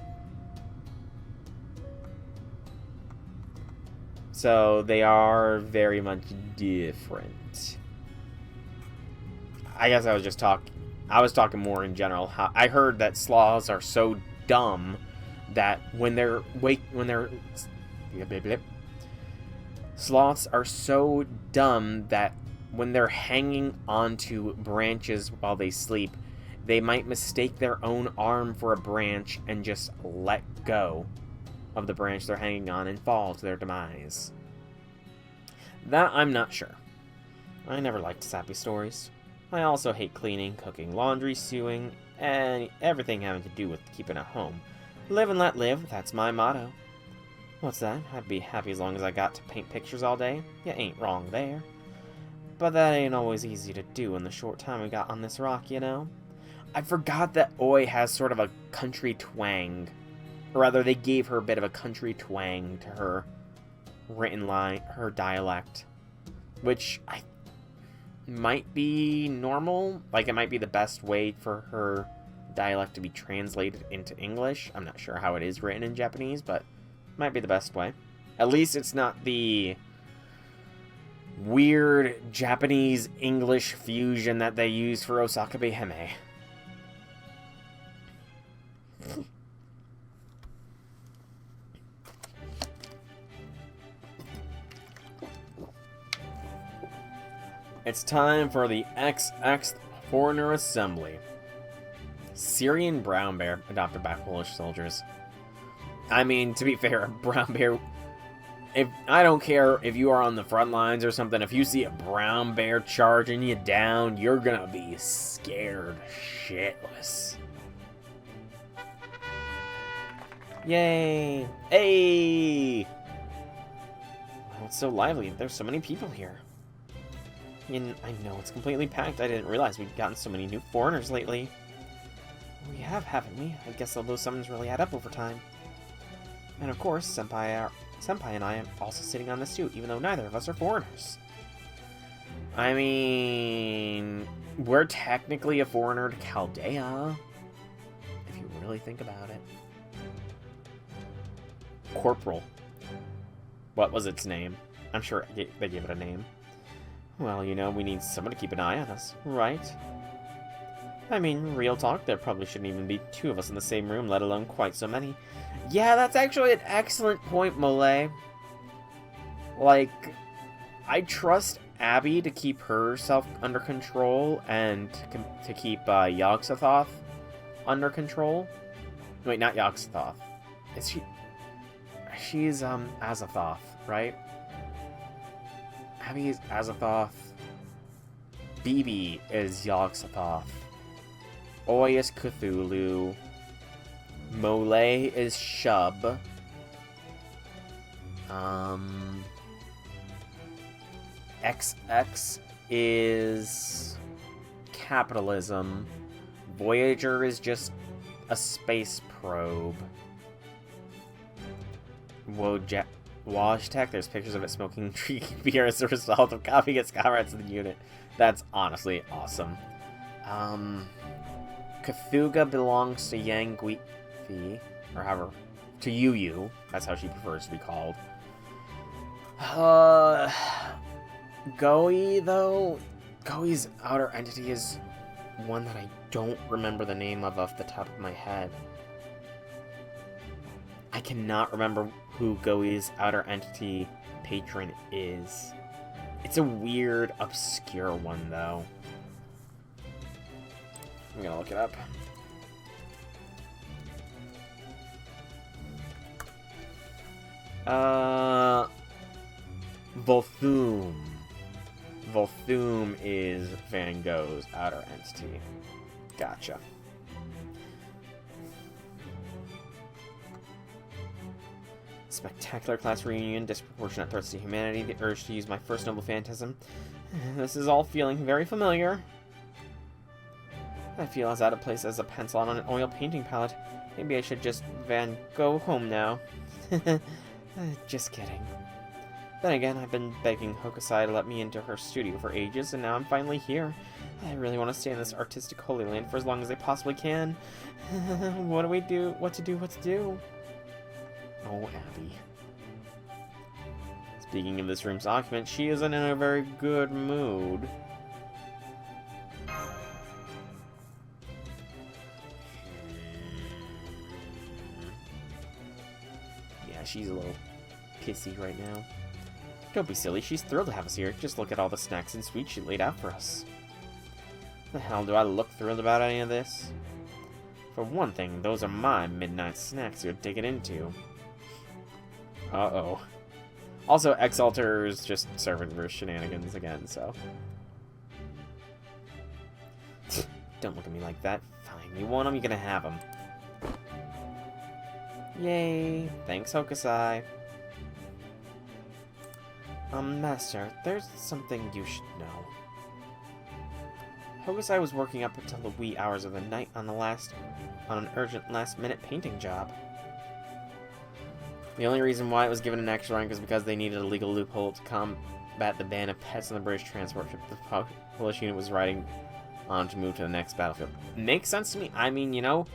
So they are very much different. I guess I was talking more in general. How I heard that sloths are so dumb that sloths are so dumb that when they're hanging onto branches while they sleep, they might mistake their own arm for a branch and just let go of the branch they're hanging on and fall to their demise. That I'm not sure. I never liked sappy stories. I also hate cleaning, cooking, laundry, sewing, and everything having to do with keeping a home. Live and let live, that's my motto. What's that? I'd be happy as long as I got to paint pictures all day. You ain't wrong there. But that ain't always easy to do in the short time we got on this rock, you know? I forgot that Oi has sort of a country twang. Or rather, they gave her a bit of a country twang to her written line, her dialect. Which might be normal. Like, it might be the best way for her dialect to be translated into English. I'm not sure how it is written in Japanese, but it might be the best way. At least it's not the weird Japanese-English fusion that they use for Osakabe Hime. It's time for the XX Foreigner Assembly. Syrian brown bear adopted by Polish soldiers. I mean, to be fair, brown bear... I don't care if you are on the front lines or something, if you see a brown bear charging you down, you're gonna be scared shitless. Yay! Hey! Oh, it's so lively. There's so many people here. And I know it's completely packed. I didn't realize we'd gotten so many new foreigners lately. We have, haven't we? I guess all those summons really add up over time. And of course, Senpai and I am also sitting on this too, even though neither of us are foreigners. I mean, we're technically a foreigner to Chaldea, if you really think about it. Corporal. What was its name? I'm sure they gave it a name. Well, you know, we need someone to keep an eye on us, right? I mean, real talk, there probably shouldn't even be two of us in the same room, let alone quite so many. Yeah, that's actually an excellent point, Mole. Like, I trust Abby to keep herself under control and to keep Yogg-Sothoth under control. Wait, not Yogg-Sothoth. Is she... She's, Azathoth, right? Abby is Azathoth. BB is Yogg-Sothoth. Oi is Cthulhu. Mole is Shub. XX is capitalism. Voyager is just a space probe. Wajtek, there's pictures of it smoking drinking beer as a result of copying its comrades in the unit. That's honestly awesome. Cthulhu belongs to Yang Guifi, or however, to Yu. That's how she prefers to be called. Goi, though, Goi's outer entity is one that I don't remember the name of off the top of my head. I cannot remember who Goi's outer entity patron is. It's a weird, obscure one, though. I'm gonna look it up. Volthoom. Volthoom is Van Gogh's outer entity. Gotcha. Spectacular class reunion, disproportionate threats to humanity, the urge to use my first noble phantasm. This is all feeling very familiar. I feel as out of place as a pencil on an oil painting palette. Maybe I should just Van Gogh home now. Just kidding. Then again, I've been begging Hokusai to let me into her studio for ages, and now I'm finally here. I really want to stay in this artistic holy land for as long as I possibly can. What do we do? What to do? What to do? Oh, Abby. Speaking of this room's occupant, she isn't in a very good mood. Yeah, she's a little pissy right now. Don't be silly, she's thrilled to have us here. Just look at all the snacks and sweets she laid out for us. The hell do I look thrilled about any of this? For one thing, those are my midnight snacks you're digging into. Uh-oh. Also, Exalter's just serving for shenanigans again, so... Don't look at me like that. Fine, you want them, you're gonna have them. Yay! Thanks, Hokusai. Master, there's something you should know. Hokusai was working up until the wee hours of the night on an urgent last-minute painting job. The only reason why it was given an extra rank is because they needed a legal loophole to combat the ban of pets on the British transport ship the Polish unit was riding on to move to the next battlefield. Makes sense to me. I mean, you know,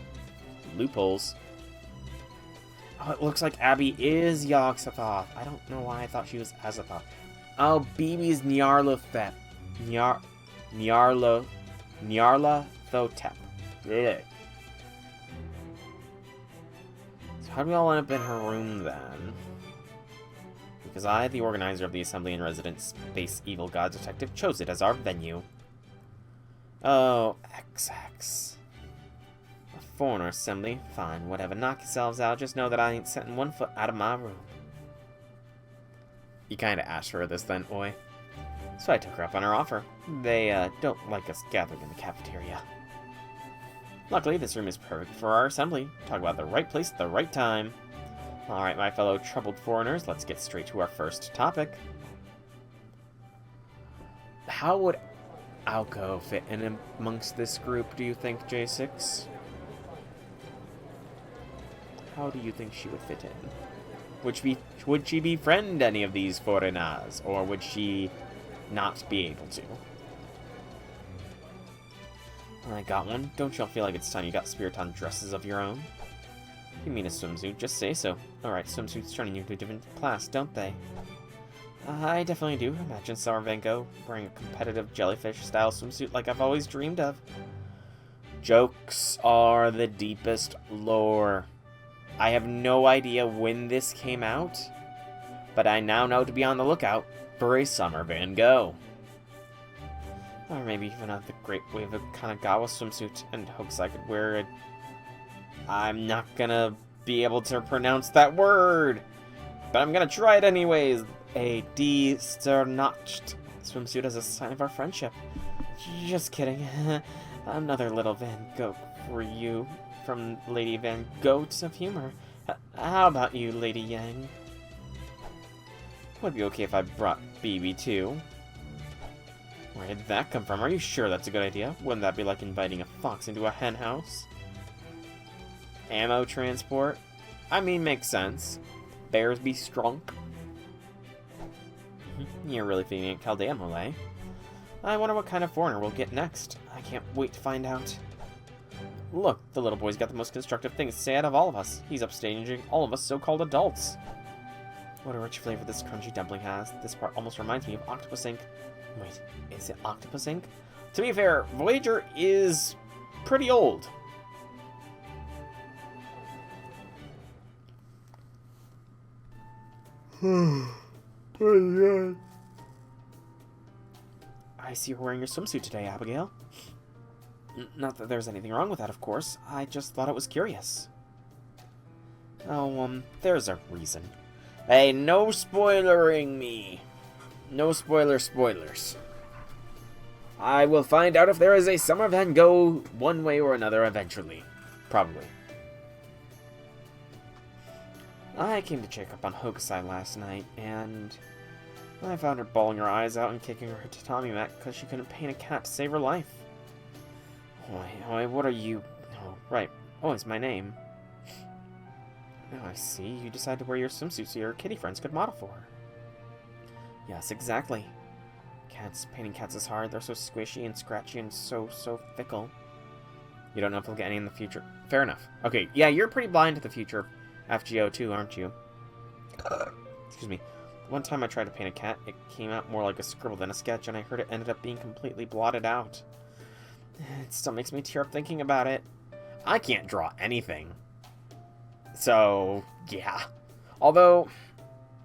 loopholes. Oh, it looks like Abby is Yogg-Sothoth. I don't know why I thought she was Azathoth. Oh, BB's Nyarlathotep. Nyarlathotep. Yeah. So how do we all end up in her room, then? Because I, the organizer of the Assembly and Resident Space Evil God Detective, chose it as our venue. Oh, XX. foreigner assembly. Fine, whatever. Knock yourselves out. Just know that I ain't setting one foot out of my room. You kinda asked for this then, Oi. So I took her up on her offer. They, don't like us gathering in the cafeteria. Luckily, this room is perfect for our assembly. Talk about the right place at the right time. Alright, my fellow troubled foreigners, let's get straight to our first topic. How would Alco fit in amongst this group, do you think, J6? How do you think she would fit in? Would she befriend any of these foreigners, or would she not be able to? I got one. Don't y'all feel like it's time you got Spiriton dresses of your own? You mean a swimsuit? Just say so. Alright, swimsuits turning you to a different class, don't they? I definitely do. Imagine Summer Van Gogh wearing a competitive jellyfish-style swimsuit like I've always dreamed of. Jokes are the deepest lore. I have no idea when this came out, but I now know to be on the lookout for a Summer Van Gogh. Or maybe even the Great Wave of Kanagawa swimsuit, and Hokusai could wear it. I'm not gonna be able to pronounce that word, but I'm gonna try it anyways. A de-sternached swimsuit as a sign of our friendship. Just kidding. Another little Van Gogh for you from Lady Van Goat of Humor. How about you, Lady Yang? Would it be okay if I brought BB too? Where did that come from? Are you sure that's a good idea? Wouldn't that be like inviting a fox into a hen house? Ammo transport? I mean, makes sense. Bears be strong. You're really feeding it Caldea, eh? I wonder what kind of foreigner we'll get next. I can't wait to find out. Look, the little boy's got the most constructive things to say out of all of us. He's upstaging all of us so-called adults. What a rich flavor this crunchy dumpling has. This part almost reminds me of Octopus Ink. Wait, is it Octopus Ink? To be fair, Voyager is pretty old. I see you're wearing your swimsuit today, Abigail. Not that there's anything wrong with that, of course. I just thought it was curious. Oh, there's a reason. Hey, no spoilering me. No spoilers. I will find out if there is a Summer Van Gogh one way or another eventually. Probably. I came to check up on Hokusai last night, and I found her bawling her eyes out and kicking her tatami mat because she couldn't paint a cat to save her life. Oi, what are you... Oh, right. Oh, it's my name. Oh, I see. You decided to wear your swimsuit so your kitty friends could model for her. Yes, exactly. Painting cats is hard. They're so squishy and scratchy and so fickle. You don't know if we'll get any in the future. Fair enough. Okay, yeah, you're pretty blind to the future of FGO too, aren't you? Excuse me. One time I tried to paint a cat, it came out more like a scribble than a sketch, and I heard it ended up being completely blotted out. It still makes me tear up thinking about it. I can't draw anything. So, yeah. Although,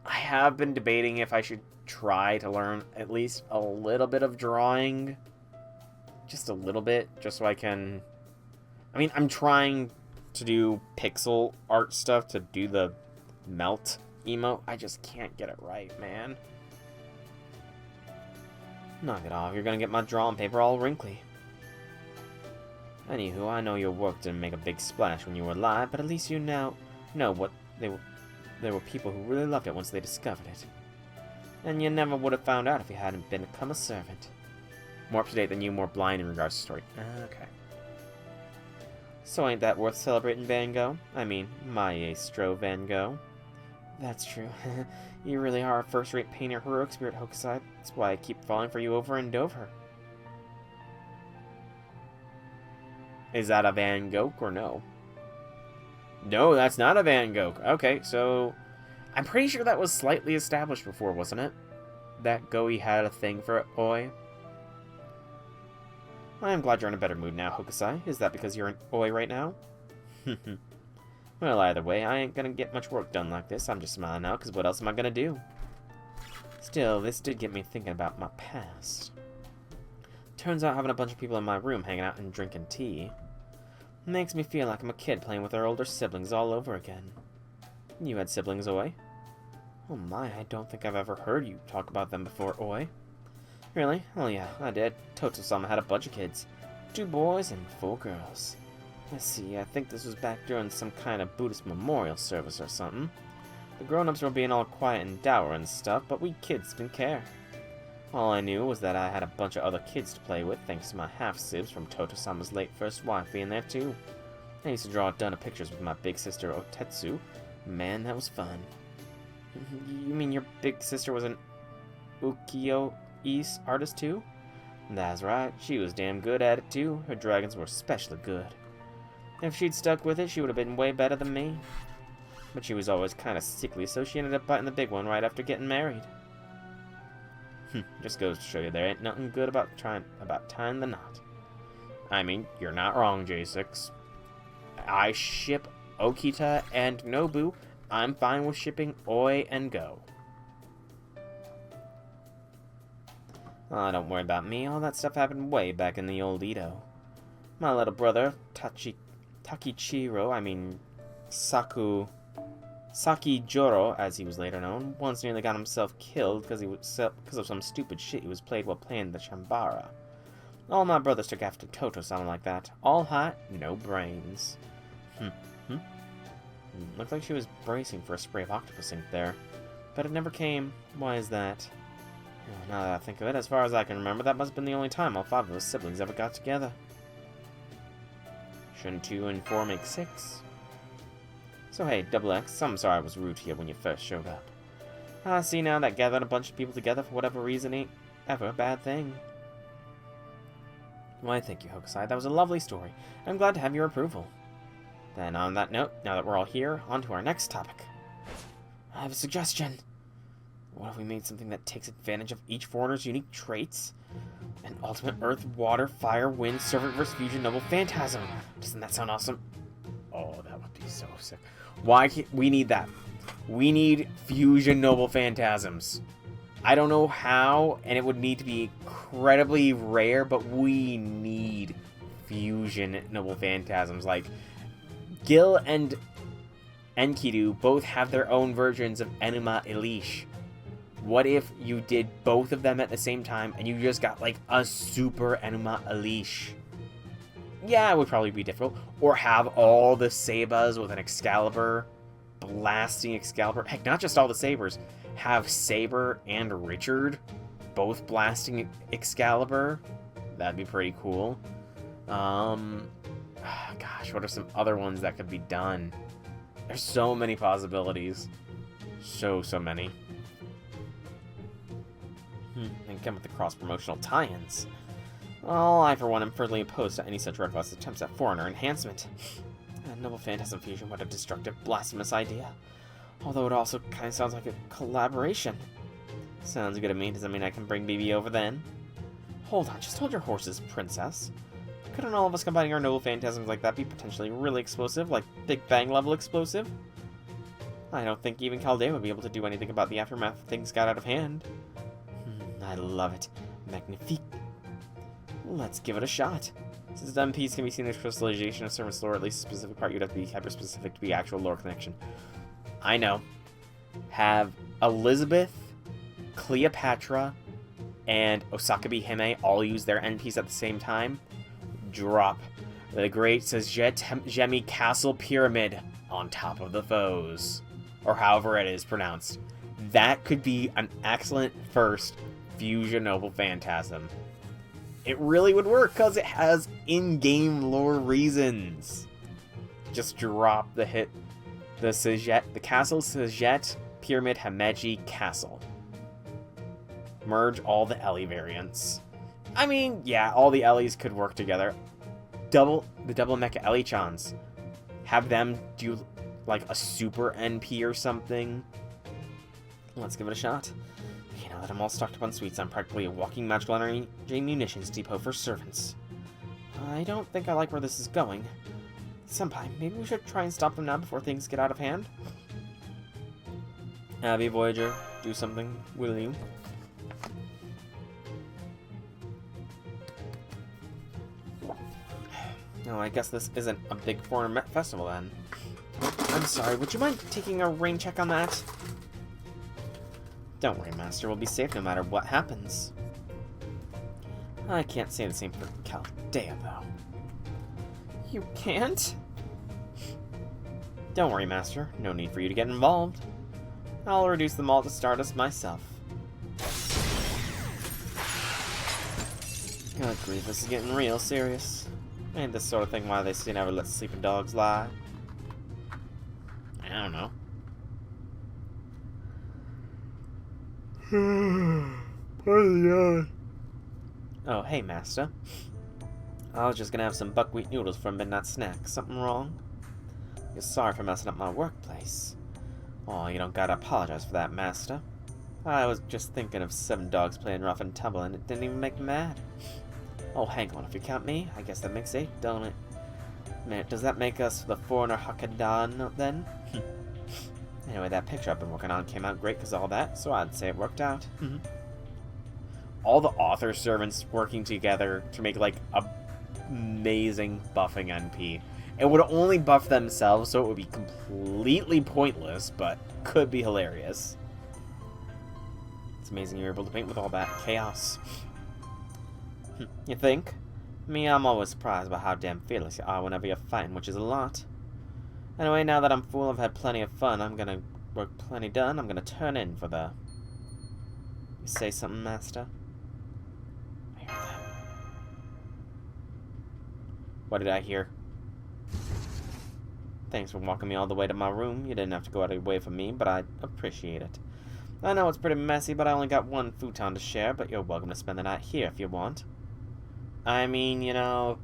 I have been debating if I should try to learn at least a little bit of drawing. Just a little bit, just so I can... I mean, I'm trying to do pixel art stuff to do the melt emote. I just can't get it right, man. Knock it off. You're gonna get my drawing paper all wrinkly. Anywho, I know your work didn't make a big splash when you were alive, but at least you now know what there were people who really loved it once they discovered it. And you never would have found out if you hadn't become a servant. More up to date than you, more blind in regards to story. Okay. So ain't that worth celebrating, Van Gogh? I mean, Maestro Van Gogh. That's true. You really are a first-rate painter, heroic spirit, Hokusai. That's why I keep falling for you over and over. Is that a Van Gogh or no? No, that's not a Van Gogh. Okay, so... I'm pretty sure that was slightly established before, wasn't it? That Goey had a thing for it, Oi. I'm glad you're in a better mood now, Hokusai. Is that because you're an Oi right now? Well, either way, I ain't gonna get much work done like this. I'm just smiling now, because what else am I gonna do? Still, this did get me thinking about my past. Turns out having a bunch of people in my room hanging out and drinking tea. Makes me feel like I'm a kid playing with our older siblings all over again. You had siblings, Oi? Oh my, I don't think I've ever heard you talk about them before, Oi. Really? Oh yeah, I did. Toto-sama had a bunch of kids. 2 boys and 4 girls. Let's see, I think this was back during some kind of Buddhist memorial service or something. The grown-ups were being all quiet and dour and stuff, but we kids didn't care. All I knew was that I had a bunch of other kids to play with, thanks to my half-sibs from Toto-sama's late first wife being there too. I used to draw a ton of pictures with my big sister Otetsu. Man, that was fun. You mean your big sister was an ukiyo-e artist too? That's right, she was damn good at it too. Her dragons were especially good. If she'd stuck with it, she would have been way better than me. But she was always kind of sickly, so she ended up biting the big one right after getting married. Just goes to show you there ain't nothing good about tying the knot. I mean, you're not wrong, J6. I ship Okita and Nobu. I'm fine with shipping Oi and Go. Oh, don't worry about me. All that stuff happened way back in the old Edo. My little brother, Sakijoro, as he was later known, once nearly got himself killed because of some stupid shit he was played while playing the Chambara. All my brothers took after Toto-sama like that. All hot, no brains. Looked like she was bracing for a spray of octopus ink there. But it never came. Why is that? Now that I think of it, as far as I can remember, that must have been the only time all 5 of us siblings ever got together. Shouldn't 2 and 4 make 6? So hey, Double X, I'm sorry I was rude to you when you first showed up. I see now that gathering a bunch of people together for whatever reason ain't ever a bad thing. Why, thank you, Hokusai. That was a lovely story. I'm glad to have your approval. Then on that note, now that we're all here, on to our next topic. I have a suggestion. What if we made something that takes advantage of each foreigner's unique traits? An ultimate Earth, Water, Fire, Wind, Servant vs. Fusion, Noble Phantasm. Doesn't that sound awesome? Oh, that would be so sick. Why can't we need that? We need Fusion Noble Phantasms. I don't know how, and it would need to be incredibly rare, but we need Fusion Noble Phantasms. Like, Gil and Enkidu both have their own versions of Enuma Elish. What if you did both of them at the same time, and you just got, like, a super Enuma Elish? Yeah, it would probably be difficult. Or have all the Sabas with an Excalibur, blasting Excalibur. Heck, not just all the Sabers. Have Saber and Richard both blasting Excalibur. That'd be pretty cool. Gosh, what are some other ones that could be done? There's so many possibilities. So many. And come with the cross-promotional tie-ins. Well, I, for one, am firmly opposed to any such reckless attempts at foreigner enhancement. A Noble Phantasm Fusion, what a destructive, blasphemous idea. Although it also kind of sounds like a collaboration. Sounds good to me. Does that mean I can bring BB over then? Hold on, just hold your horses, princess. Couldn't all of us combining our Noble Phantasms like that be potentially really explosive, like Big Bang level explosive? I don't think even Chaldea would be able to do anything about the aftermath if things got out of hand. I love it. Magnifique. Let's give it a shot. Since the MPs can be seen as crystallization of service lore, at least a specific part, you'd have to be hyper-specific to be actual lore connection. I know. Have Elizabeth, Cleopatra, and Osakabe Hime all use their NPs at the same time. Drop the Great Sejemi Castle Pyramid on top of the foes. Or however it is pronounced. That could be an excellent first Fusion Noble Phantasm. It really would work because it has in-game lore reasons. Just drop the Castle Sejet Pyramid Hameji Castle. Merge all the Ellie variants. I mean, yeah, all the Ellies could work together. The double Mecha Ellie-chans. Have them do like a super NP or something. Let's give it a shot. Okay, now that I'm all stocked up on sweets, I'm practically a walking magical energy munitions depot for servants. I don't think I like where this is going. Senpai, maybe we should try and stop them now before things get out of hand? Abby, Voyager, do something, will you? Oh, I guess this isn't a big foreigner festival then. I'm sorry, would you mind taking a rain check on that? Don't worry, Master. We'll be safe no matter what happens. I can't say the same for Chaldea, though. You can't? Don't worry, Master. No need for you to get involved. I'll reduce them all to Stardust myself. Good grief, this is getting real serious. Ain't this sort of thing why they say never let sleeping dogs lie? I don't know. Oh, hey, Master. I was just gonna have some buckwheat noodles for a midnight snack. Something wrong? You're sorry for messing up my workplace. Oh, you don't gotta apologize for that, Master. I was just thinking of 7 dogs playing rough and tumble, and it didn't even make me mad. Oh, hang on. If you count me, I guess that makes 8, don't it? Man, does that make us the foreigner Hakadan, then? Anyway, that picture I've been working on came out great because of all that, so I'd say it worked out. All the author servants working together to make, like, a amazing buffing NP. It would only buff themselves, so it would be completely pointless, but could be hilarious. It's amazing you're able to paint with all that chaos. You think? Me, I'm always surprised about how damn fearless you are whenever you're fighting, which is a lot. Anyway, now that I'm full, I've had plenty of fun, I'm gonna work plenty done, I'm gonna turn in for the... You say something, Master? I heard that. What did I hear? Thanks for walking me all the way to my room. You didn't have to go out of your way for me, but I appreciate it. I know it's pretty messy, but I only got 1 futon to share, but you're welcome to spend the night here if you want. I mean, you know,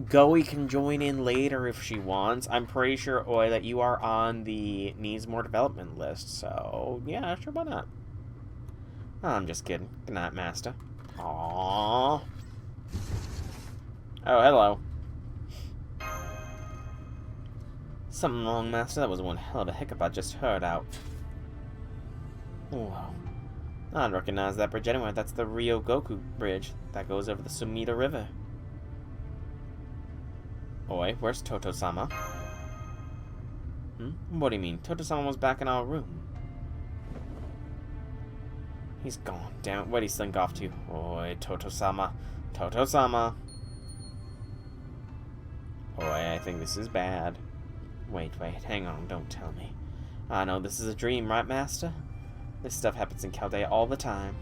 Goey can join in later if she wants. I'm pretty sure, Oi, that you are on the needs more development list, so yeah, sure, why not? I'm just kidding. Good night, Master. Aww. Oh, hello. Something wrong, Master? That was one hell of a hiccup I just heard out. Whoa. I'd recognize that bridge anyway. That's the Ryogoku Bridge that goes over the Sumida River. Oi, where's Toto-sama? What do you mean? Toto-sama was back in our room. He's gone. Damn it, where'd he slink off to? Oi, Toto-sama. Toto-sama. Oi, I think this is bad. Wait, hang on, don't tell me. I know this is a dream, right, Master? This stuff happens in Chaldea all the time.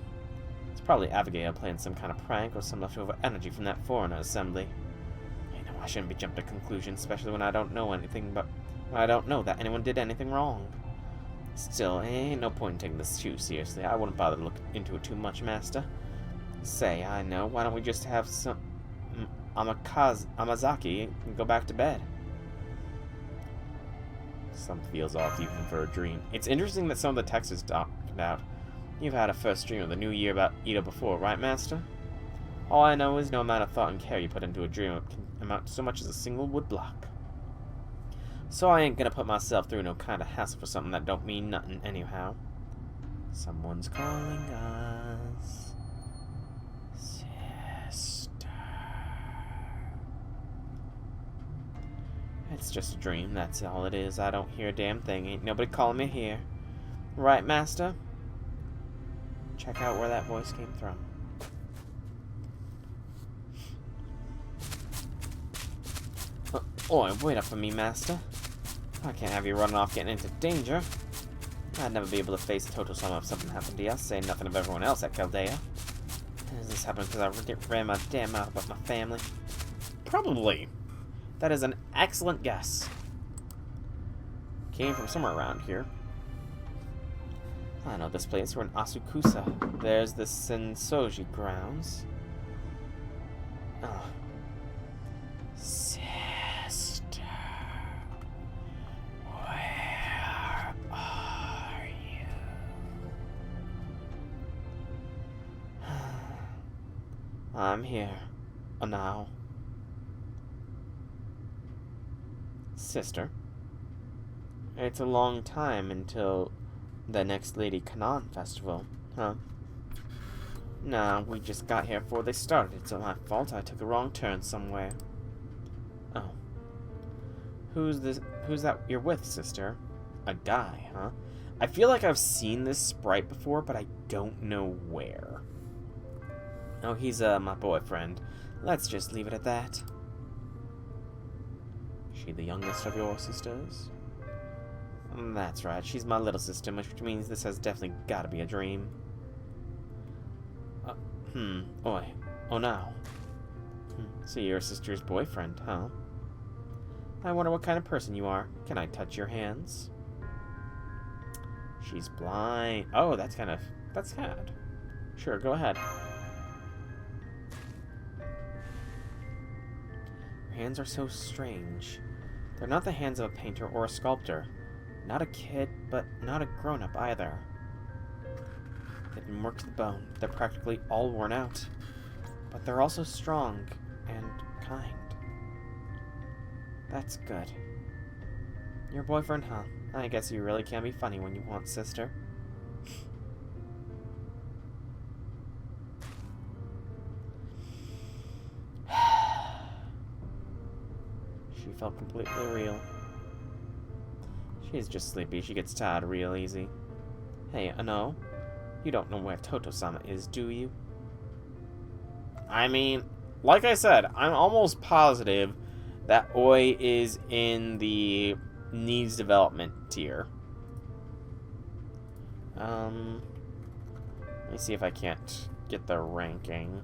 It's probably Abigail playing some kind of prank or some leftover energy from that foreigner assembly. You know, I shouldn't be jumping to conclusions, especially when I don't know anything, but when I don't know that anyone did anything wrong. Still, ain't no point in taking this too seriously. I wouldn't bother to look into it too much, Master. Say, I know, why don't we just have some Amazaki and go back to bed? Something feels off even for a dream. It's interesting that some of the text is talked out. You've had a first dream of the new year about Ida before, right, Master? All I know is no amount of thought and care you put into a dream can amount to so much as a single wood block. So I ain't gonna put myself through no kind of hassle for something that don't mean nothing anyhow. Someone's calling us. Sister. It's just a dream, that's all it is. I don't hear a damn thing. Ain't nobody calling me here. Right, Master? Check out where that voice came from. Oi, wait up for me, Master. I can't have you running off getting into danger. I'd never be able to face Toto-sama if something happened to you, saying nothing of everyone else at Chaldea. Is this happening because I ran my damn mouth about my family? Probably. That is an excellent guess. Came from somewhere around here. I know this place. We're in Asakusa. There's the Sensoji grounds. Oh. Sister. Where are you? I'm here. Now. Sister. It's a long time until the next Lady Kanan festival, huh? Nah, we just got here before they started. It's not my fault. I took a wrong turn somewhere. Oh. Who's that you're with, sister? A guy, huh? I feel like I've seen this sprite before, but I don't know where. Oh, he's, my boyfriend. Let's just leave it at that. She the youngest of your sisters? That's right, she's my little sister, which means this has definitely gotta be a dream. Oi. Oh, no. So you're your sister's boyfriend, huh? I wonder what kind of person you are. Can I touch your hands? She's blind. Oh, that's sad. Sure, go ahead. Her hands are so strange. They're not the hands of a painter or a sculptor. Not a kid, but not a grown-up either. They've been worked to the bone. They're practically all worn out. But they're also strong and kind. That's good. Your boyfriend, huh? I guess you really can be funny when you want, sister. She felt completely real. She's just sleepy. She gets tired real easy. Hey, no. You don't know where Toto-sama is, do you? I mean, like I said, I'm almost positive that Oi is in the needs development tier. Let me see if I can't get the ranking.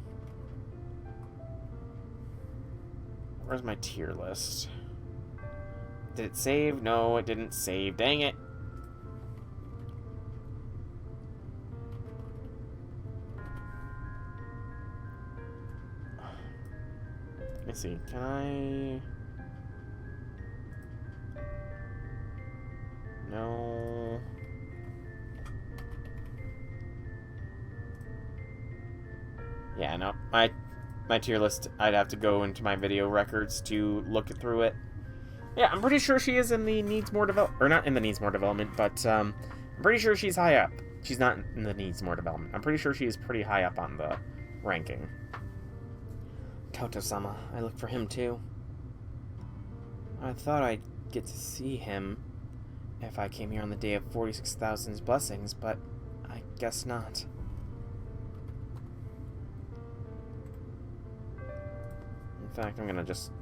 Where's my tier list? Did it save? No, it didn't save. Dang it. Let me see. Can I... No. Yeah, no. My tier list, I'd have to go into my video records to look through it. Yeah, I'm pretty sure she is in the needs more development, or not in the needs more development, but I'm pretty sure she's high up. She's not in the needs more development. I'm pretty sure she is pretty high up on the ranking. Toto-sama, I look for him too. I thought I'd get to see him if I came here on the day of 46,000's blessings, but I guess not. In fact, I'm gonna just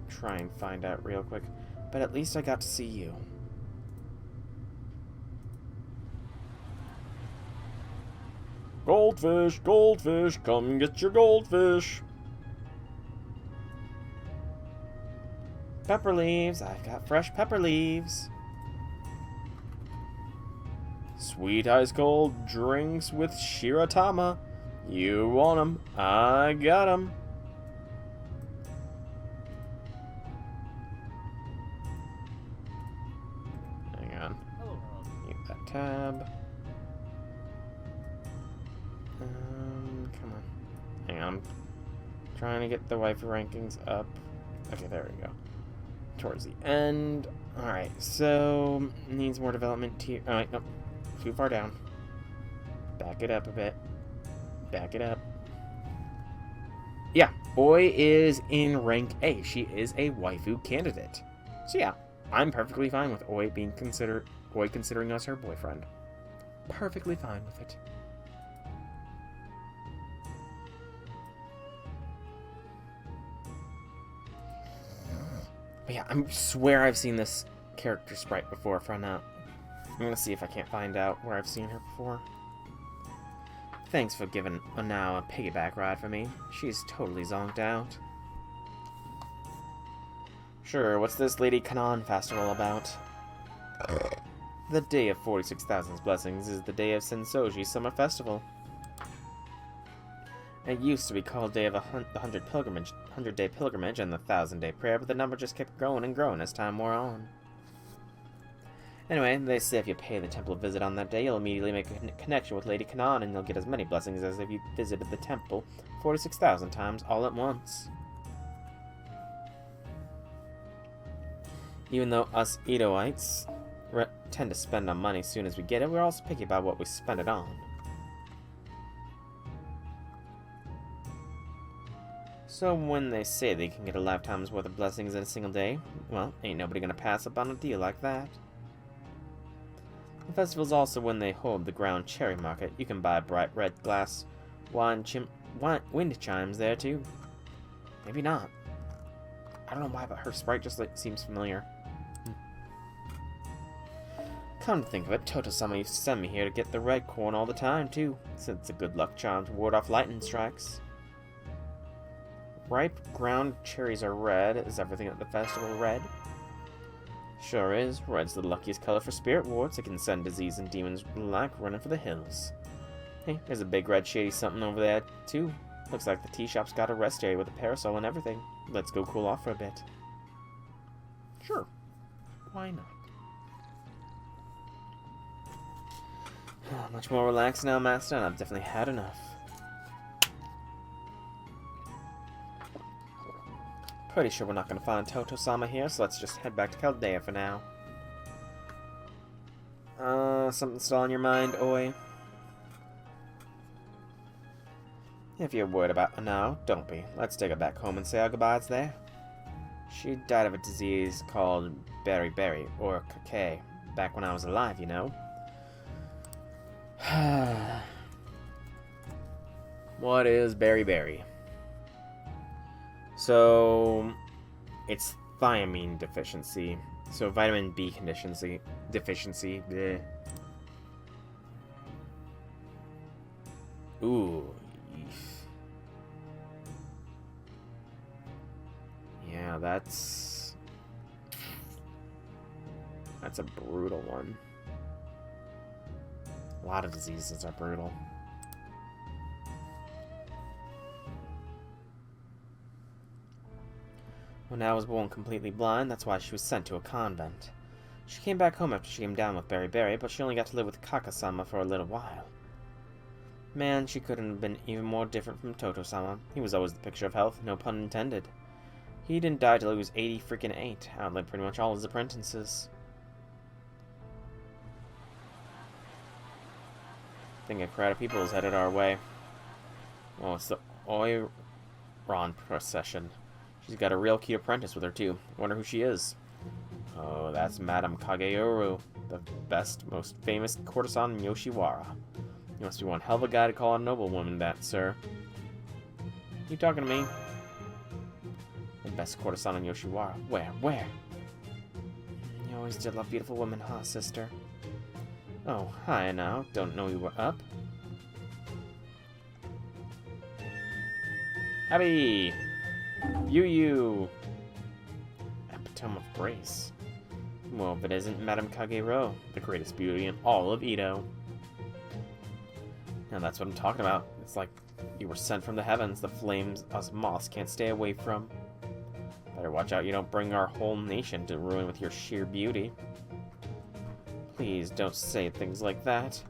try and find out real quick. But at least I got to see you. Goldfish, goldfish, come get your goldfish. Pepper leaves, I've got fresh pepper leaves. Sweet ice cold drinks with Shiratama. You want 'em, I got 'em. Tab. Come on. Hang on. I'm trying to get the waifu rankings up. Okay, there we go. Towards the end. Alright, so needs more development tier. Alright, nope. Too far down. Back it up a bit. Back it up. Yeah, Oi is in rank A. She is a waifu candidate. So yeah, I'm perfectly fine with Oi being considering us her boyfriend. Perfectly fine with it. But yeah, I swear I've seen this character sprite before from now. I'm gonna see if I can't find out where I've seen her before. Thanks for giving Onao a piggyback ride for me. She's totally zonked out. Sure, what's this Lady Kanan festival about? The day of 46,000's blessings is the day of Sensoji's summer festival. It used to be called Day of the 100-day pilgrimage and the 1,000-day prayer, but the number just kept growing and growing as time wore on. Anyway, they say if you pay the temple a visit on that day, you'll immediately make a connection with Lady Kanan, and you'll get as many blessings as if you visited the temple 46,000 times all at once. Even though us Edoites tend to spend our money as soon as we get it, we're also picky about what we spend it on. So when they say they can get a lifetime's worth of blessings in a single day, well, ain't nobody gonna pass up on a deal like that. The festival's also when they hold the ground cherry market. You can buy bright red glass wind chimes there too. Maybe not. I don't know why, but her sprite just seems familiar. Come to think of it, Toto-sama used to send me here to get the red corn all the time too, since it's a good luck charm to ward off lightning strikes. Ripe ground cherries are red. Is everything at the festival red? Sure is. Red's the luckiest color for spirit wards. It can send disease and demons like running for the hills. Hey, there's a big red shady something over there too. Looks like the tea shop's got a rest area with a parasol and everything. Let's go cool off for a bit. Sure. Why not? Much more relaxed now, Master, and I've definitely had enough. Pretty sure we're not going to find Toto-sama here, so let's just head back to Chaldea for now. Something still on your mind, Oi? If you're worried about her now, don't be. Let's take her back home and say our goodbyes there. She died of a disease called beriberi, or kakei, back when I was alive, you know. What is beriberi? So, it's thiamine deficiency. So, vitamin B deficiency. Bleh. Ooh. Yeah, that's a brutal one. A lot of diseases are brutal. When I was born completely blind, that's why she was sent to a convent. She came back home after she came down with Beriberi, but she only got to live with Kaka-sama for a little while. Man, she couldn't have been even more different from Toto-sama. He was always the picture of health, no pun intended. He didn't die till he was 80 freaking 8, outlived pretty much all his apprentices. I think a crowd of people is headed our way. Oh, it's the Oiron procession. She's got a real cute apprentice with her, too. Wonder who she is. Oh, that's Madame Kageyoru, the best, most famous courtesan in Yoshiwara. You must be one hell of a guy to call a noblewoman that, sir. You talking to me? The best courtesan in Yoshiwara. Where? You always did love beautiful women, huh, sister? Oh, hi now. Don't know you were up. Abby! You! Epitome of grace. Well, if it isn't Madame Kagero, the greatest beauty in all of Edo. And that's what I'm talking about. It's like you were sent from the heavens, the flames us moths can't stay away from. Better watch out you don't bring our whole nation to ruin with your sheer beauty. Please don't say things like that.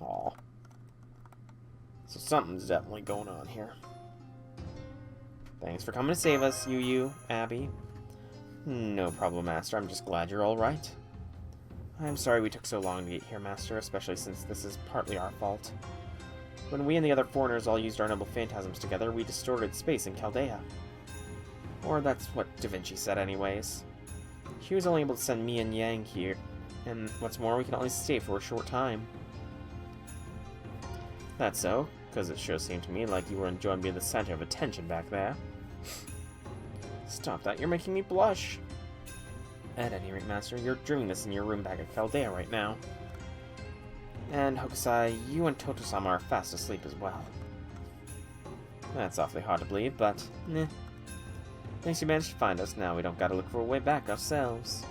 Aw. So something's definitely going on here. Thanks for coming to save us, Yu, Abby. No problem, Master. I'm just glad you're all right. I'm sorry we took so long to get here, Master, especially since this is partly our fault. When we and the other foreigners all used our noble phantasms together, we distorted space in Chaldea. Or that's what Da Vinci said anyways. He was only able to send me and Yang here, and what's more, we can only stay for a short time. That's so, because it sure seemed to me like you were enjoying being the center of attention back there. Stop that, you're making me blush. At any rate, Master, you're dreaming this in your room back at Chaldea right now. And Hokusai, you and Toto-sama are fast asleep as well. That's awfully hard to believe, but eh. Thanks you managed to find us, now we don't gotta look for a way back ourselves.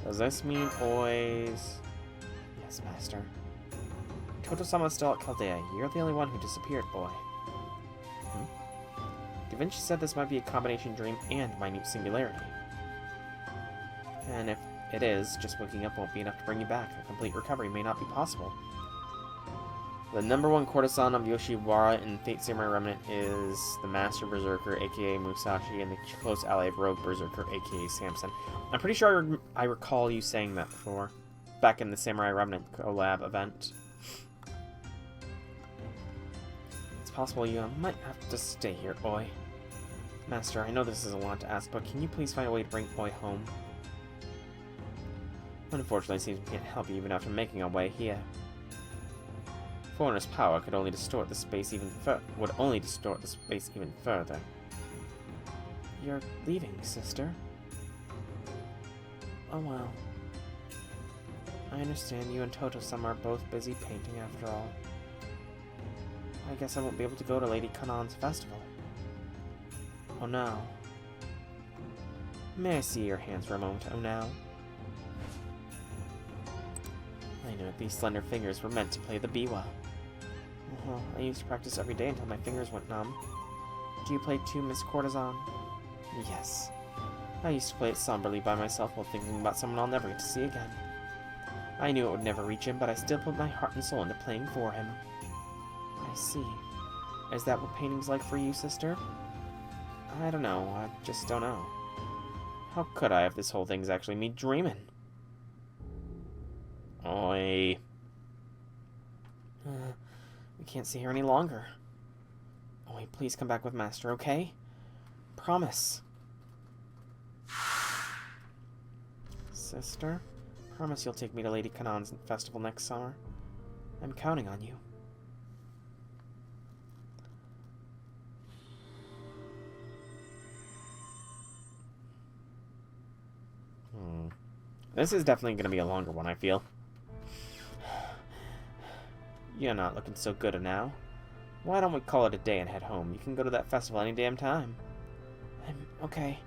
Does this mean boys? Yes, Master. Toto-sama's still at Chaldea. You're the only one who disappeared, boy. Da Vinci said this might be a combination dream and minute singularity. And if it is, just waking up won't be enough to bring you back. A complete recovery may not be possible. The #1 courtesan of Yoshiwara in Fate Samurai Remnant is the Master Berserker, aka Musashi, and the close ally of Rogue Berserker, aka Samson. I'm pretty sure I recall you saying that before, back in the Samurai Remnant collab event. It's possible, you might have to stay here, Oi. Master, I know this is a lot to ask, but can you please find a way to bring Oi home? Unfortunately, it seems we can't help you even after making our way here. Foreigner's power could only distort the space even further. You're leaving, sister. Oh well. I understand you and Toto-sama are both busy painting after all. I guess I won't be able to go to Lady Kanan's festival. Oh no. May I see your hands for a moment, oh no? I knew it, these slender fingers were meant to play the biwa. I used to practice every day until my fingers went numb. Do you play too, Miss Courtesan? Yes. I used to play it somberly by myself while thinking about someone I'll never get to see again. I knew it would never reach him, but I still put my heart and soul into playing for him. I see. Is that what painting's like for you, sister? I don't know. I just don't know. How could I if this whole thing's actually me dreaming? Oi. We can't see her any longer. Oi, please come back with Master, okay? Promise. Sister? Promise you'll take me to Lady Kanan's festival next summer. I'm counting on you. This is definitely going to be a longer one, I feel. You're not looking so good now. Why don't we call it a day and head home? You can go to that festival any damn time. I'm okay.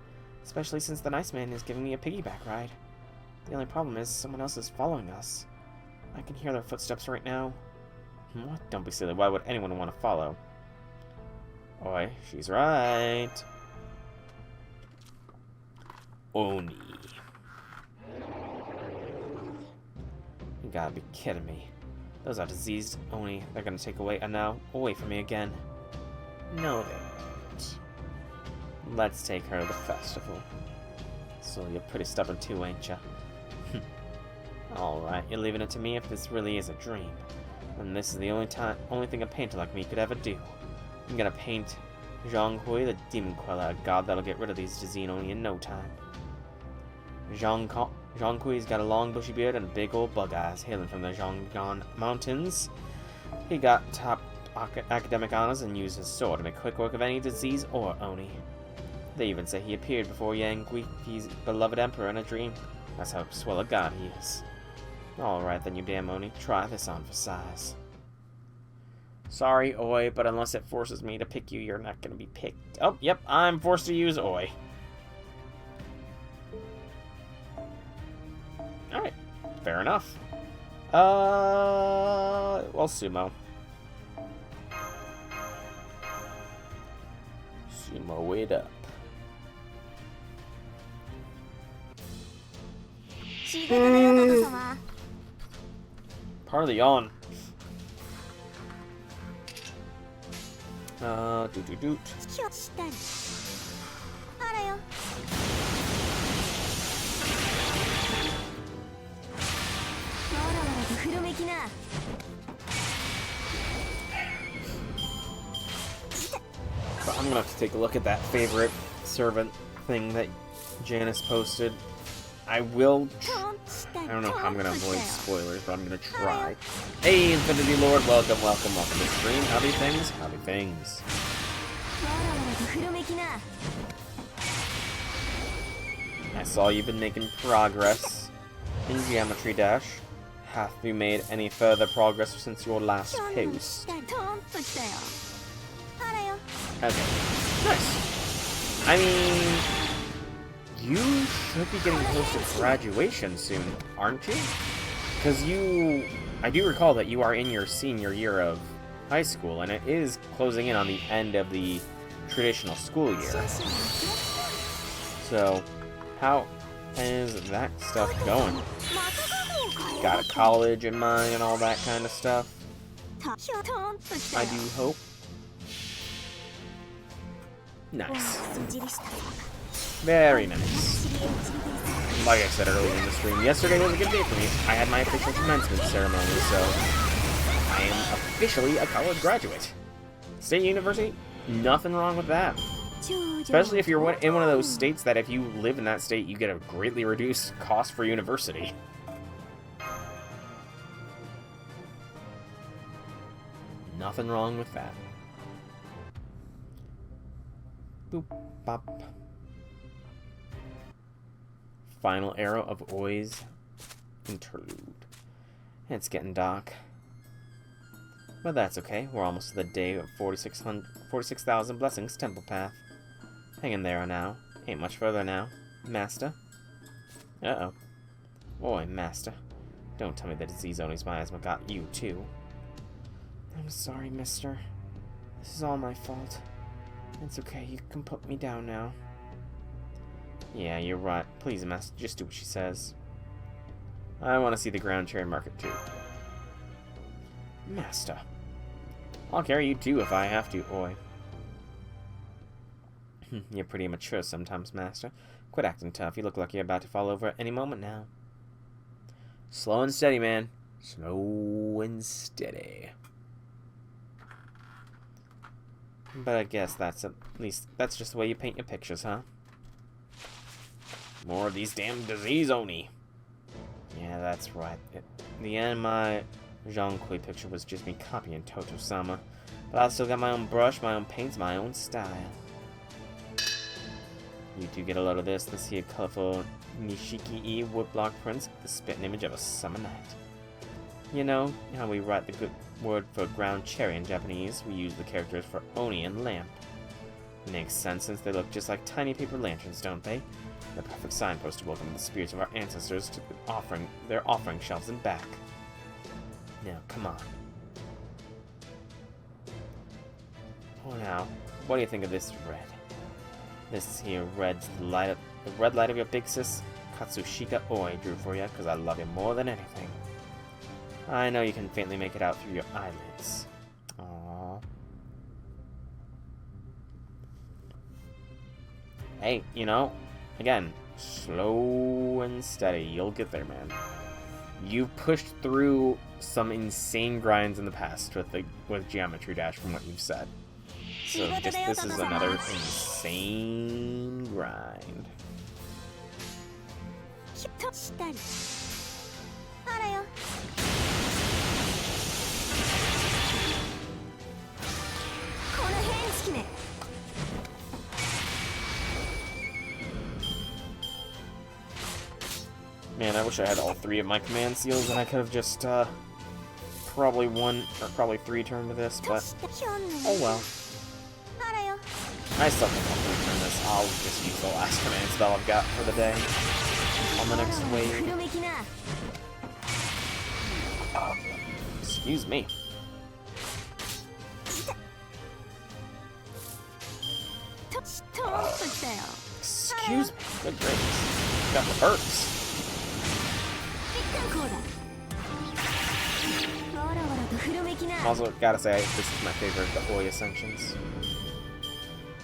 Especially since the nice man is giving me a piggyback ride. The only problem is someone else is following us. I can hear their footsteps right now. What? Don't be silly. Why would anyone want to follow? Oi, she's right. Oni. You gotta be kidding me. Those are diseased Oni. They're gonna take away from me again. No, they won't. Let's take her to the festival. So you're pretty stubborn too, ain't ya? Alright, you're leaving it to me if this really is a dream. And this is the only thing a painter like me could ever do. I'm gonna paint Zhonghui, the demon queller, a god that'll get rid of these diseased Oni in no time. Zhonghui's got a long bushy beard and big old bug eyes, hailing from the Zhonggan Mountains. He got top academic honors and used his sword to make quick work of any disease or Oni. They even say he appeared before Yang Gui's beloved emperor in a dream. That's how swell a god he is. Alright then, you damn Oni, try this on for size. Sorry, Oi, but unless it forces me to pick you, you're not gonna be picked. Oh, yep, I'm forced to use Oi. Alright, fair enough. Well, Sumo. Sumo it up. Part of the yawn. Doot. I'm gonna have to take a look at that favorite servant thing that Janice posted. I will. I don't know how I'm gonna avoid spoilers, but I'm gonna try. Hey, Infinity Lord, welcome to the stream. Howdy things. I saw you've been making progress in Geometry Dash. Have you made any further progress since your last post? Okay, nice. I mean, you should be getting close to graduation soon, aren't you? Because I do recall that you are in your senior year of high school, and it is closing in on the end of the traditional school year. So, how is that stuff going? Got a college in mind and all that kind of stuff? I do hope. Nice. Very nice. Like I said earlier in the stream, yesterday was a good day for me. I had my official commencement ceremony, so I am officially a college graduate. State university? Nothing wrong with that. Especially if you're in one of those states that if you live in that state, you get a greatly reduced cost for university. Nothing wrong with that. Boop, bop. Final arrow of Oi's interlude. It's getting dark. But that's okay. We're almost to the day of 46,000 blessings temple path. Hang in there now. Ain't much further now. Master. Uh-oh. Oi, Master. Don't tell me the disease Oni's miasma got you, too. I'm sorry, mister. This is all my fault. It's okay. You can put me down now. Yeah, you're right. Please, Master, just do what she says. I want to see the ground cherry market, too. Master. I'll carry you, too, if I have to, Oi. You're pretty mature sometimes, Master. Quit acting tough. You look like you're about to fall over at any moment now. Slow and steady, man. Slow and steady. But I guess that's that's just the way you paint your pictures, huh? More of these damn disease Oni. Yeah, that's right. In the end, my Zhongkui picture was just me copying Toto-sama. But I still got my own brush, my own paints, my own style. You do get a load of this. This here colorful Nishiki-e woodblock prints, the spitting image of a summer night. You know how we write the good word for ground cherry in Japanese? We use the characters for Oni and lamp. It makes sense since they look just like tiny paper lanterns, don't they? The perfect signpost to welcome the spirits of our ancestors to their offering shelves and back. Now, come on. Oh, now, what do you think of this red? This here red's the red light of your big sis Katsushika Oi drew for you, because I love you more than anything. I know you can faintly make it out through your eyelids. Aww. Hey, you know, again, slow and steady. You'll get there, man. You've pushed through some insane grinds in the past with Geometry Dash from what you've said. So this is another insane grind. Man, I wish I had all three of my command seals and I could have just probably one or probably three turned to this, but oh well. I still think I'll return this. I'll just use the last command spell I've got for the day on the next wave. Excuse me. Excuse me. Good gracious. Got the burps. Also, gotta say, this is my favorite of the Oi Ascensions.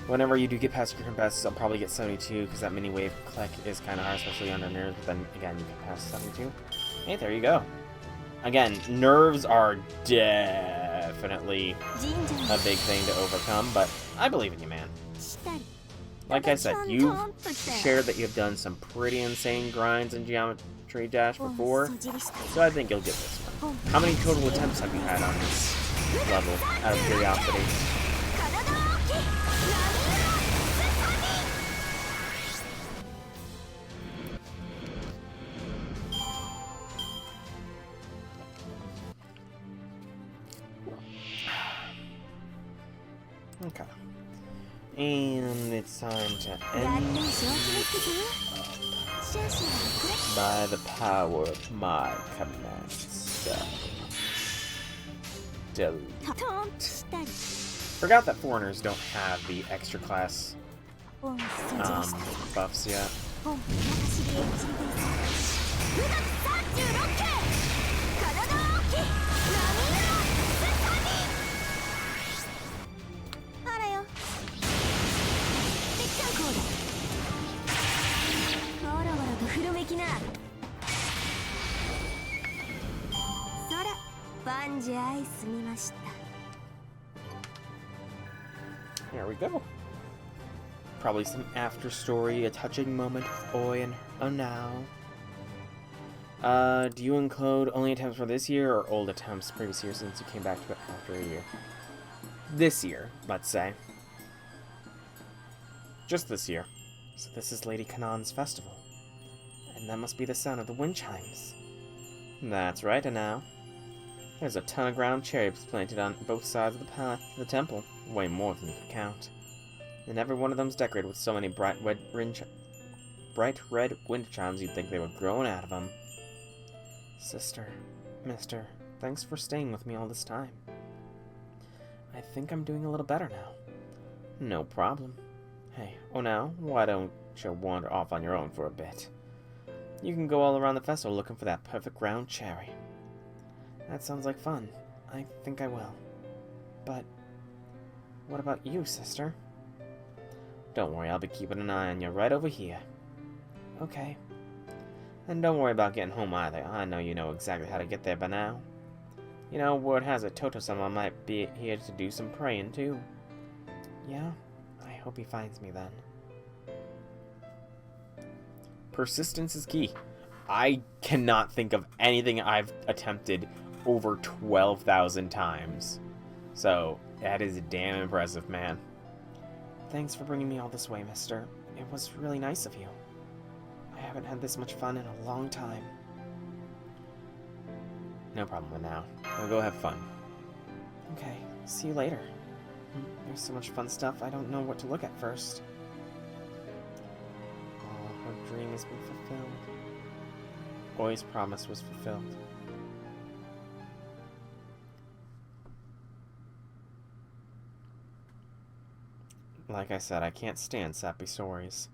Whenever you do get past your best, I'll probably get 72, because that mini wave click is kind of hard, especially under nerves, but then again, you can pass 72. Hey, there you go. Again, nerves are definitely a big thing to overcome, but I believe in you, man. Like I said, you've shared that you've done some pretty insane grinds in Geometry Dash before, so I think you'll get this one. How many total attempts have you had on this level, out of curiosity? Okay. And it's time to end by the power of my command spell. Delete. Forgot that foreigners don't have the extra class buffs yet. Here we go. Probably some after story, a touching moment with Oi and Onao. Do you include only attempts for this year or old attempts previous year since you came back to it after a year? This year, let's say. Just this year. So this is Lady Kanan's festival. And that must be the sound of the wind chimes. That's right, and now there's a ton of ground cherries planted on both sides of the path to the temple. Way more than you could count. And every one of them's decorated with so many bright red wind chimes you'd think they were growing out of them. Sister, mister, thanks for staying with me all this time. I think I'm doing a little better now. No problem. Hey, now, why don't you wander off on your own for a bit? You can go all around the festival looking for that perfect ground cherry. That sounds like fun. I think I will. But what about you, sister? Don't worry, I'll be keeping an eye on you right over here. Okay. And don't worry about getting home either. I know you know exactly how to get there by now. You know, word has it Toto-sama might be here to do some praying, too. Yeah? I hope he finds me then. Persistence is key. I cannot think of anything I've attempted over 12,000 times. So, that is damn impressive, man. Thanks for bringing me all this way, mister. It was really nice of you. I haven't had this much fun in a long time. No problem now. I'll go have fun. Okay, see you later. There's so much fun stuff, I don't know what to look at first. Oh, her dream has been fulfilled. Oi's promise was fulfilled. Like I said, I can't stand sappy stories.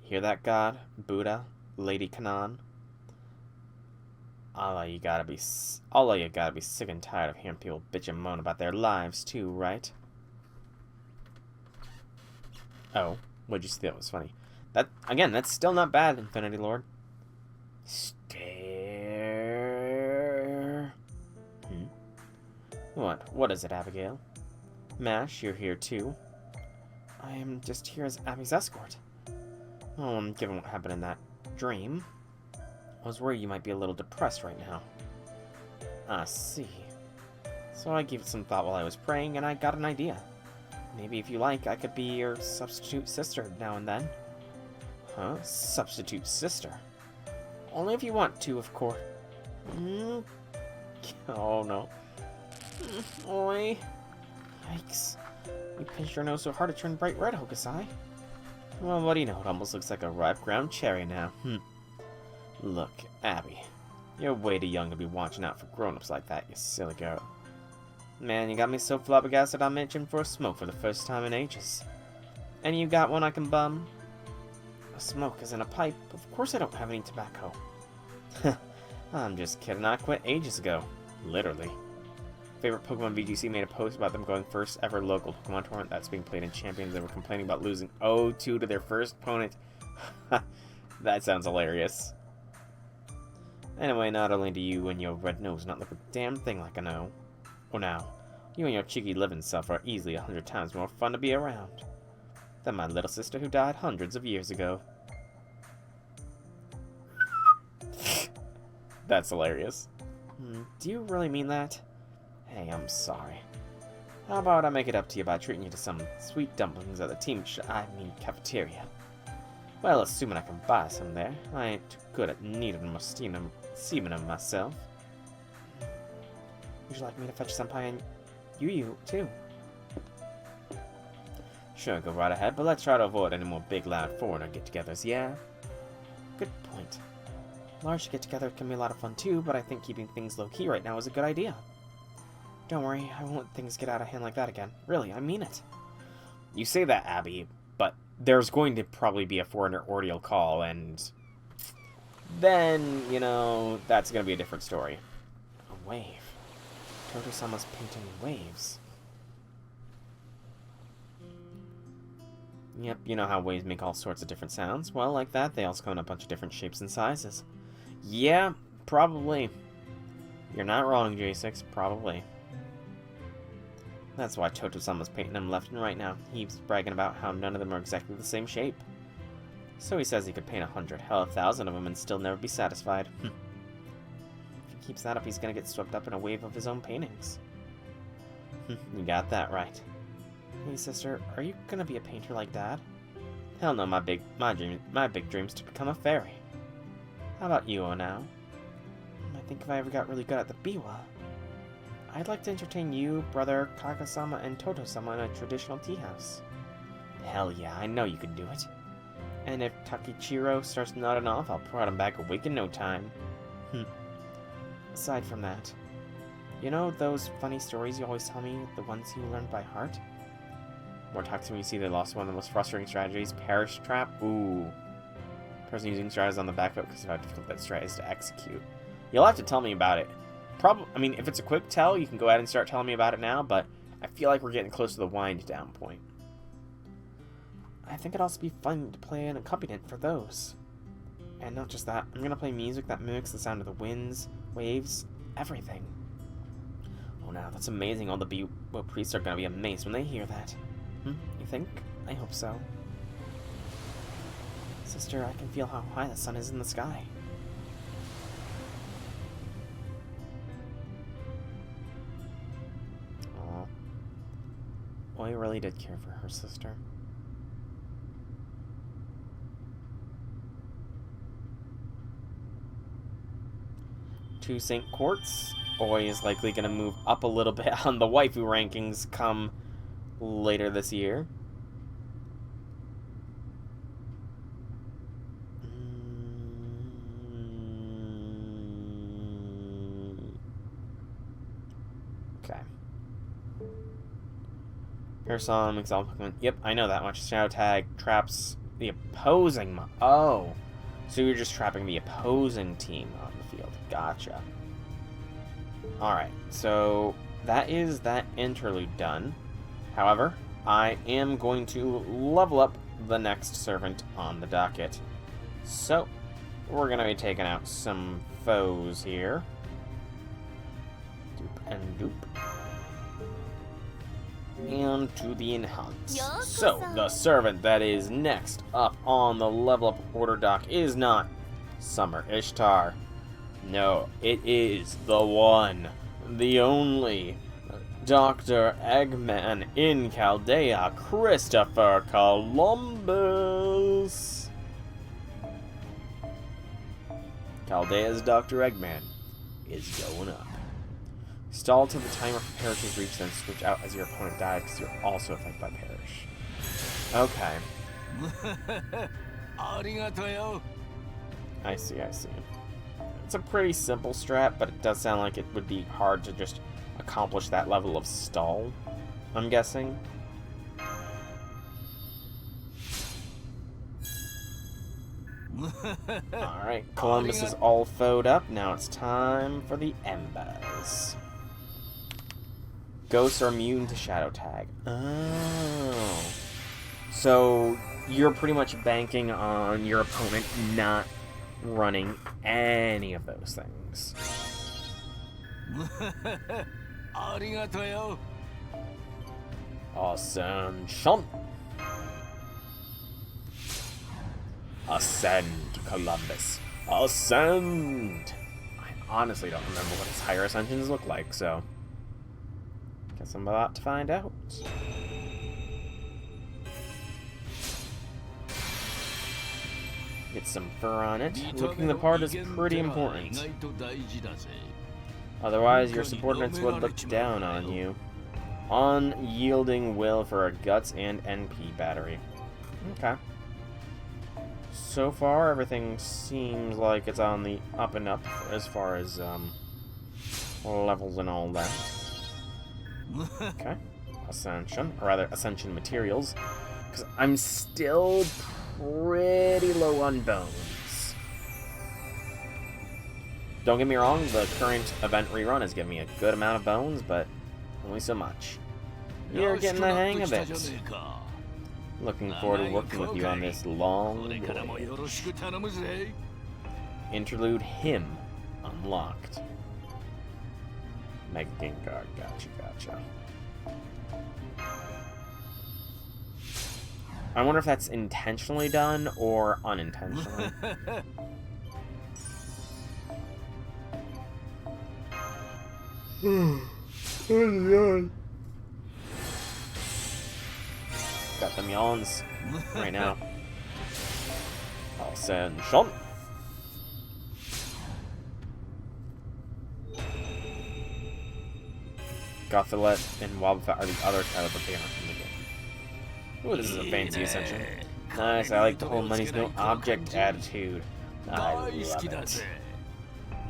Hear that, God? Buddha? Lady Kanan? All of you gotta be sick and tired of hearing people bitch and moan about their lives, too, right? Oh, what'd you see? That was funny. Again, that's still not bad, Infinity Lord. Stare. What is it, Abigail? Mash, you're here too. I am just here as Abby's escort. Given what happened in that dream, I was worried you might be a little depressed right now. I see. So I gave it some thought while I was praying, and I got an idea. Maybe if you like, I could be your substitute sister now and then. Huh? Substitute sister? Only if you want to, of course. Oh no. Oi. Yikes. You pinched your nose so hard it turned bright red, Hokusai. Well, what do you know? It almost looks like a ripe ground cherry now. Look, Abby. You're way too young to be watching out for grown-ups like that, you silly girl. Man, you got me so flabbergasted I'm itching for a smoke for the first time in ages. And you got one I can bum? A smoke is in a pipe? Of course I don't have any tobacco. I'm just kidding, I quit ages ago. Literally. Favorite Pokemon VGC made a post about them going first ever local Pokemon tournament that's being played in Champions. They were complaining about losing 0-2 to their first opponent. That sounds hilarious. Anyway, not only do you and your red nose not look a damn thing like I know. Or now, you and your cheeky living self are easily 100 times more fun to be around than my little sister who died hundreds of years ago. That's hilarious. Do you really mean that? Hey, I'm sorry. How about I make it up to you by treating you to some sweet dumplings at the cafeteria? Well, assuming I can buy some there. I ain't too good at needing or steaming them myself. Would you like me to fetch Senpai and you too? Sure, go right ahead, but let's try to avoid any more big, loud foreigner get-togethers, yeah? Good point. Large get-together can be a lot of fun too, but I think keeping things low-key right now is a good idea. Don't worry, I won't let things get out of hand like that again. Really, I mean it. You say that, Abby, but there's going to probably be a foreigner ordeal call, and then, you know, that's going to be a different story. A wave. Toto-sama's painting waves. Yep, you know how waves make all sorts of different sounds? Well, like that, they also come in a bunch of different shapes and sizes. Yeah, probably. You're not wrong, J6, probably. That's why Toto-sama's painting them left and right now. He's bragging about how none of them are exactly the same shape. So he says he could paint 100, hell, 1,000 of them and still never be satisfied. If he keeps that up, he's gonna get swept up in a wave of his own paintings. You got that right. Hey, sister, are you gonna be a painter like Dad? Hell no, my big dream's to become a fairy. How about you, Onao? I think if I ever got really good at the biwa, I'd like to entertain you, brother Kaga-sama, and Toto-sama in a traditional tea house. Hell yeah, I know you can do it. And if Takichiro starts nodding off, I'll prod him back awake in no time. Aside from that, you know those funny stories you always tell me, the ones you learned by heart? More talks when you see they lost one of the most frustrating strategies, Parish Trap. Ooh. Person using strategies on the back foot because of how difficult that strat is to execute. You'll have to tell me about it. I mean, if it's a quick tell, you can go ahead and start telling me about it now, but I feel like we're getting close to the wind down point. I think it'd also be fun to play an accompaniment for those. And not just that, I'm going to play music that mimics the sound of the winds, waves, everything. Oh no, that's amazing. All the Biwa priests are going to be amazed when they hear that. You think? I hope so. Sister, I can feel how high the sun is in the sky. Aw. Oi really did care for her sister. To St. Quartz. Oi is likely going to move up a little bit on the waifu rankings come later this year. Okay. Her song makes all Pokemon. Yep, I know that much. Shadow Tag traps the opposing. Oh, so you're just trapping the opposing team on the field. Gotcha. Alright, so that is that interlude done. However, I am going to level up the next servant on the docket. So, we're going to be taking out some foes here. Doop and doop. And to the enhance. So, the servant that is next up on the level up order dock is not Summer Ishtar. No, it is the one, the only, Dr. Eggman in Chaldea, Christopher Columbus. Chaldea's Dr. Eggman is going up. Stall till the timer for Perish is reached, then switch out as your opponent dies because you're also affected by Perish. Okay. I see. It's a pretty simple strat, but it does sound like it would be hard to just accomplish that level of stall, I'm guessing. Alright, Columbus is all foed up. Now it's time for the Embers. Ghosts are immune to Shadow Tag. Oh. So you're pretty much banking on your opponent not running any of those things. Ascension. Ascend, Columbus. Ascend! I honestly don't remember what his higher ascensions look like, so guess I'm about to find out. Get some fur on it. Looking the part is pretty important. Otherwise, your subordinates would look down on you. Unyielding will for a guts and NP battery. Okay. So far, everything seems like it's on the up and up as far as levels and all that. Okay. Ascension, or rather, Ascension materials. Because I'm still pretty low on bones. Don't get me wrong, the current event rerun has given me a good amount of bones, but only so much. You're getting the hang of it. Looking forward to working with you on this long voyage. Interlude Hymn unlocked. Mega Game Card, gotcha. I wonder if that's intentionally done or unintentionally. Got them yawns right now. Ascension. Gothlet and Wobbuffet are the other titles that they aren't in the game. Ooh, this is a fancy ascension. Nice, I like the whole money's no object attitude. I love it.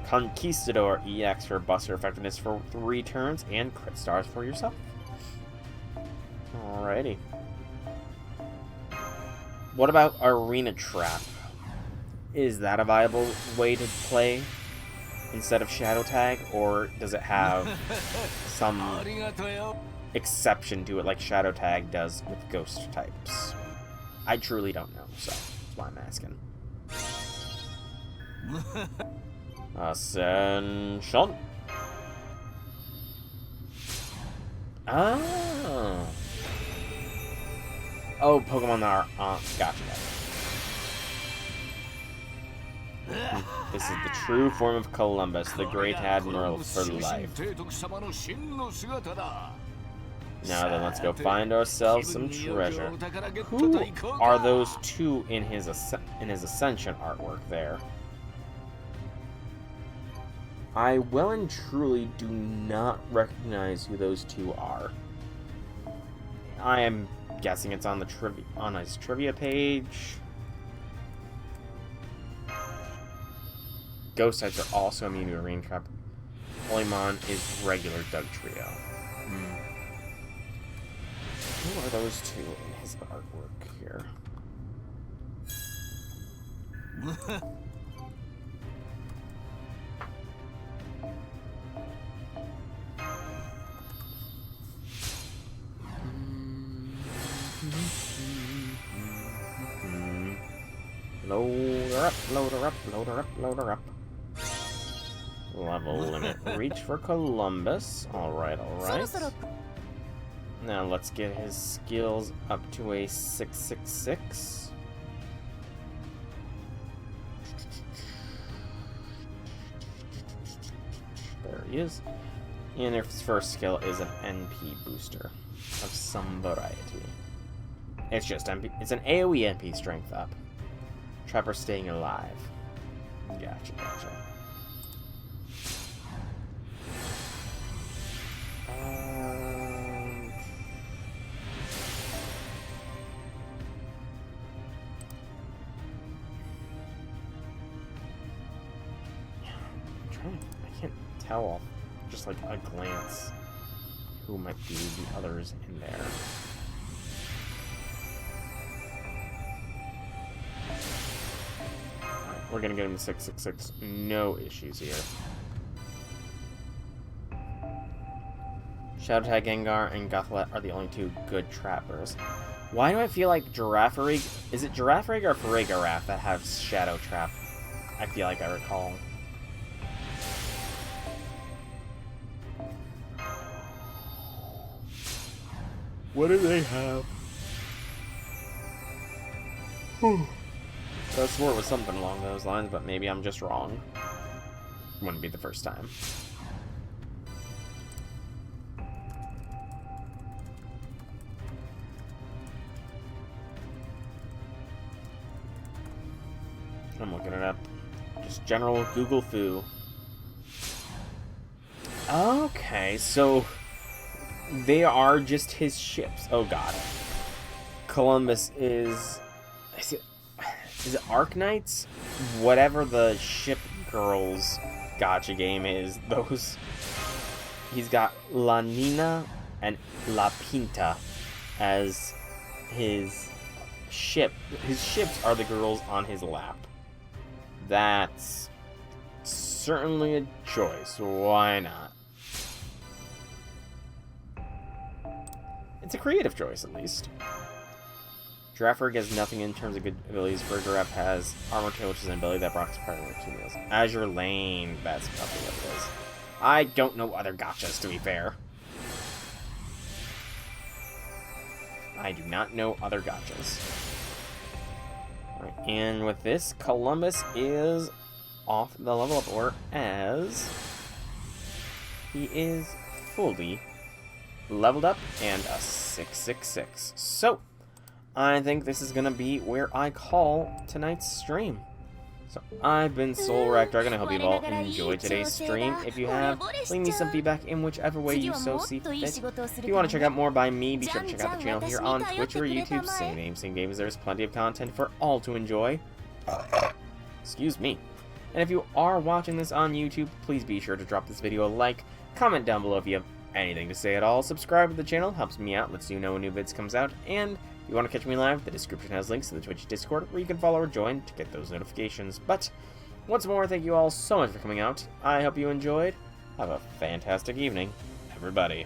Conquistador EX for Buster effectiveness for 3 turns and crit stars for yourself. Alrighty. What about Arena Trap? Is that a viable way to play instead of Shadow Tag, or does it have some exception to it like Shadow Tag does with Ghost types? I truly don't know, so that's why I'm asking. Ascension. Oh. Oh, Pokemon are gotcha. This is the true form of Columbus, the Great Admiral for life. Now then, let's go find ourselves some treasure. Who are those two in his Ascension artwork there? I well and truly do not recognize who those two are. I am guessing it's on the his trivia page. Ghost types are also immune to Arena Trap. Polymon is regular Dugtrio. Who are those two in his artwork here? Load her up, load her up, load her up, load her up. Level limit reach for Columbus. Alright, alright. Now let's get his skills up to a 666. There he is. And his first skill is an NP booster of some variety. It's just MP. It's an AoE NP strength up. Trapper staying alive. Gotcha, gotcha. I can't tell off just like a glance who might be the others in there. We're gonna get him to 666. No issues here. Shadow Tag Gengar and Gothlet are the only two good trappers. Why do I feel like Girafarig... Is it Girafarig or Farigiraf that have Shadow Trap? I feel like I recall. What do they have? I swore it was something along those lines, but maybe I'm just wrong. Wouldn't be the first time. I'm looking it up. Just general Google foo. Okay, so they are just his ships. Oh god. Columbus is it Arknights? Whatever the ship girls gacha game is, those... He's got La Nina and La Pinta as his ship. His ships are the girls on his lap. That's certainly a choice. Why not? It's a creative choice, at least. Girafarig has nothing in terms of good abilities. Farigiraf has Armor Tail, which is an ability that procs prior to 2 meals. Azure Lane, that's probably what it is. I don't know other gachas, to be fair. I do not know other gotchas. Alright, and with this, Columbus is off the level up order as he is fully leveled up and a 666. So, I think this is going to be where I call tonight's stream. So, I've been Soul Rack Dragon. I hope you've all enjoyed today's stream. If you have, leave me some feedback in whichever way you so see fit. If you want to check out more by me, be sure to check out the channel here on Twitch or YouTube. Same name, same games. There's plenty of content for all to enjoy. Excuse me. And if you are watching this on YouTube, please be sure to drop this video a like, comment down below if you have anything to say at all, subscribe to the channel, helps me out, lets you know when new vids comes out, and if you want to catch me live, the description has links to the Twitch Discord where you can follow or join to get those notifications. But, once more, thank you all so much for coming out. I hope you enjoyed. Have a fantastic evening, everybody.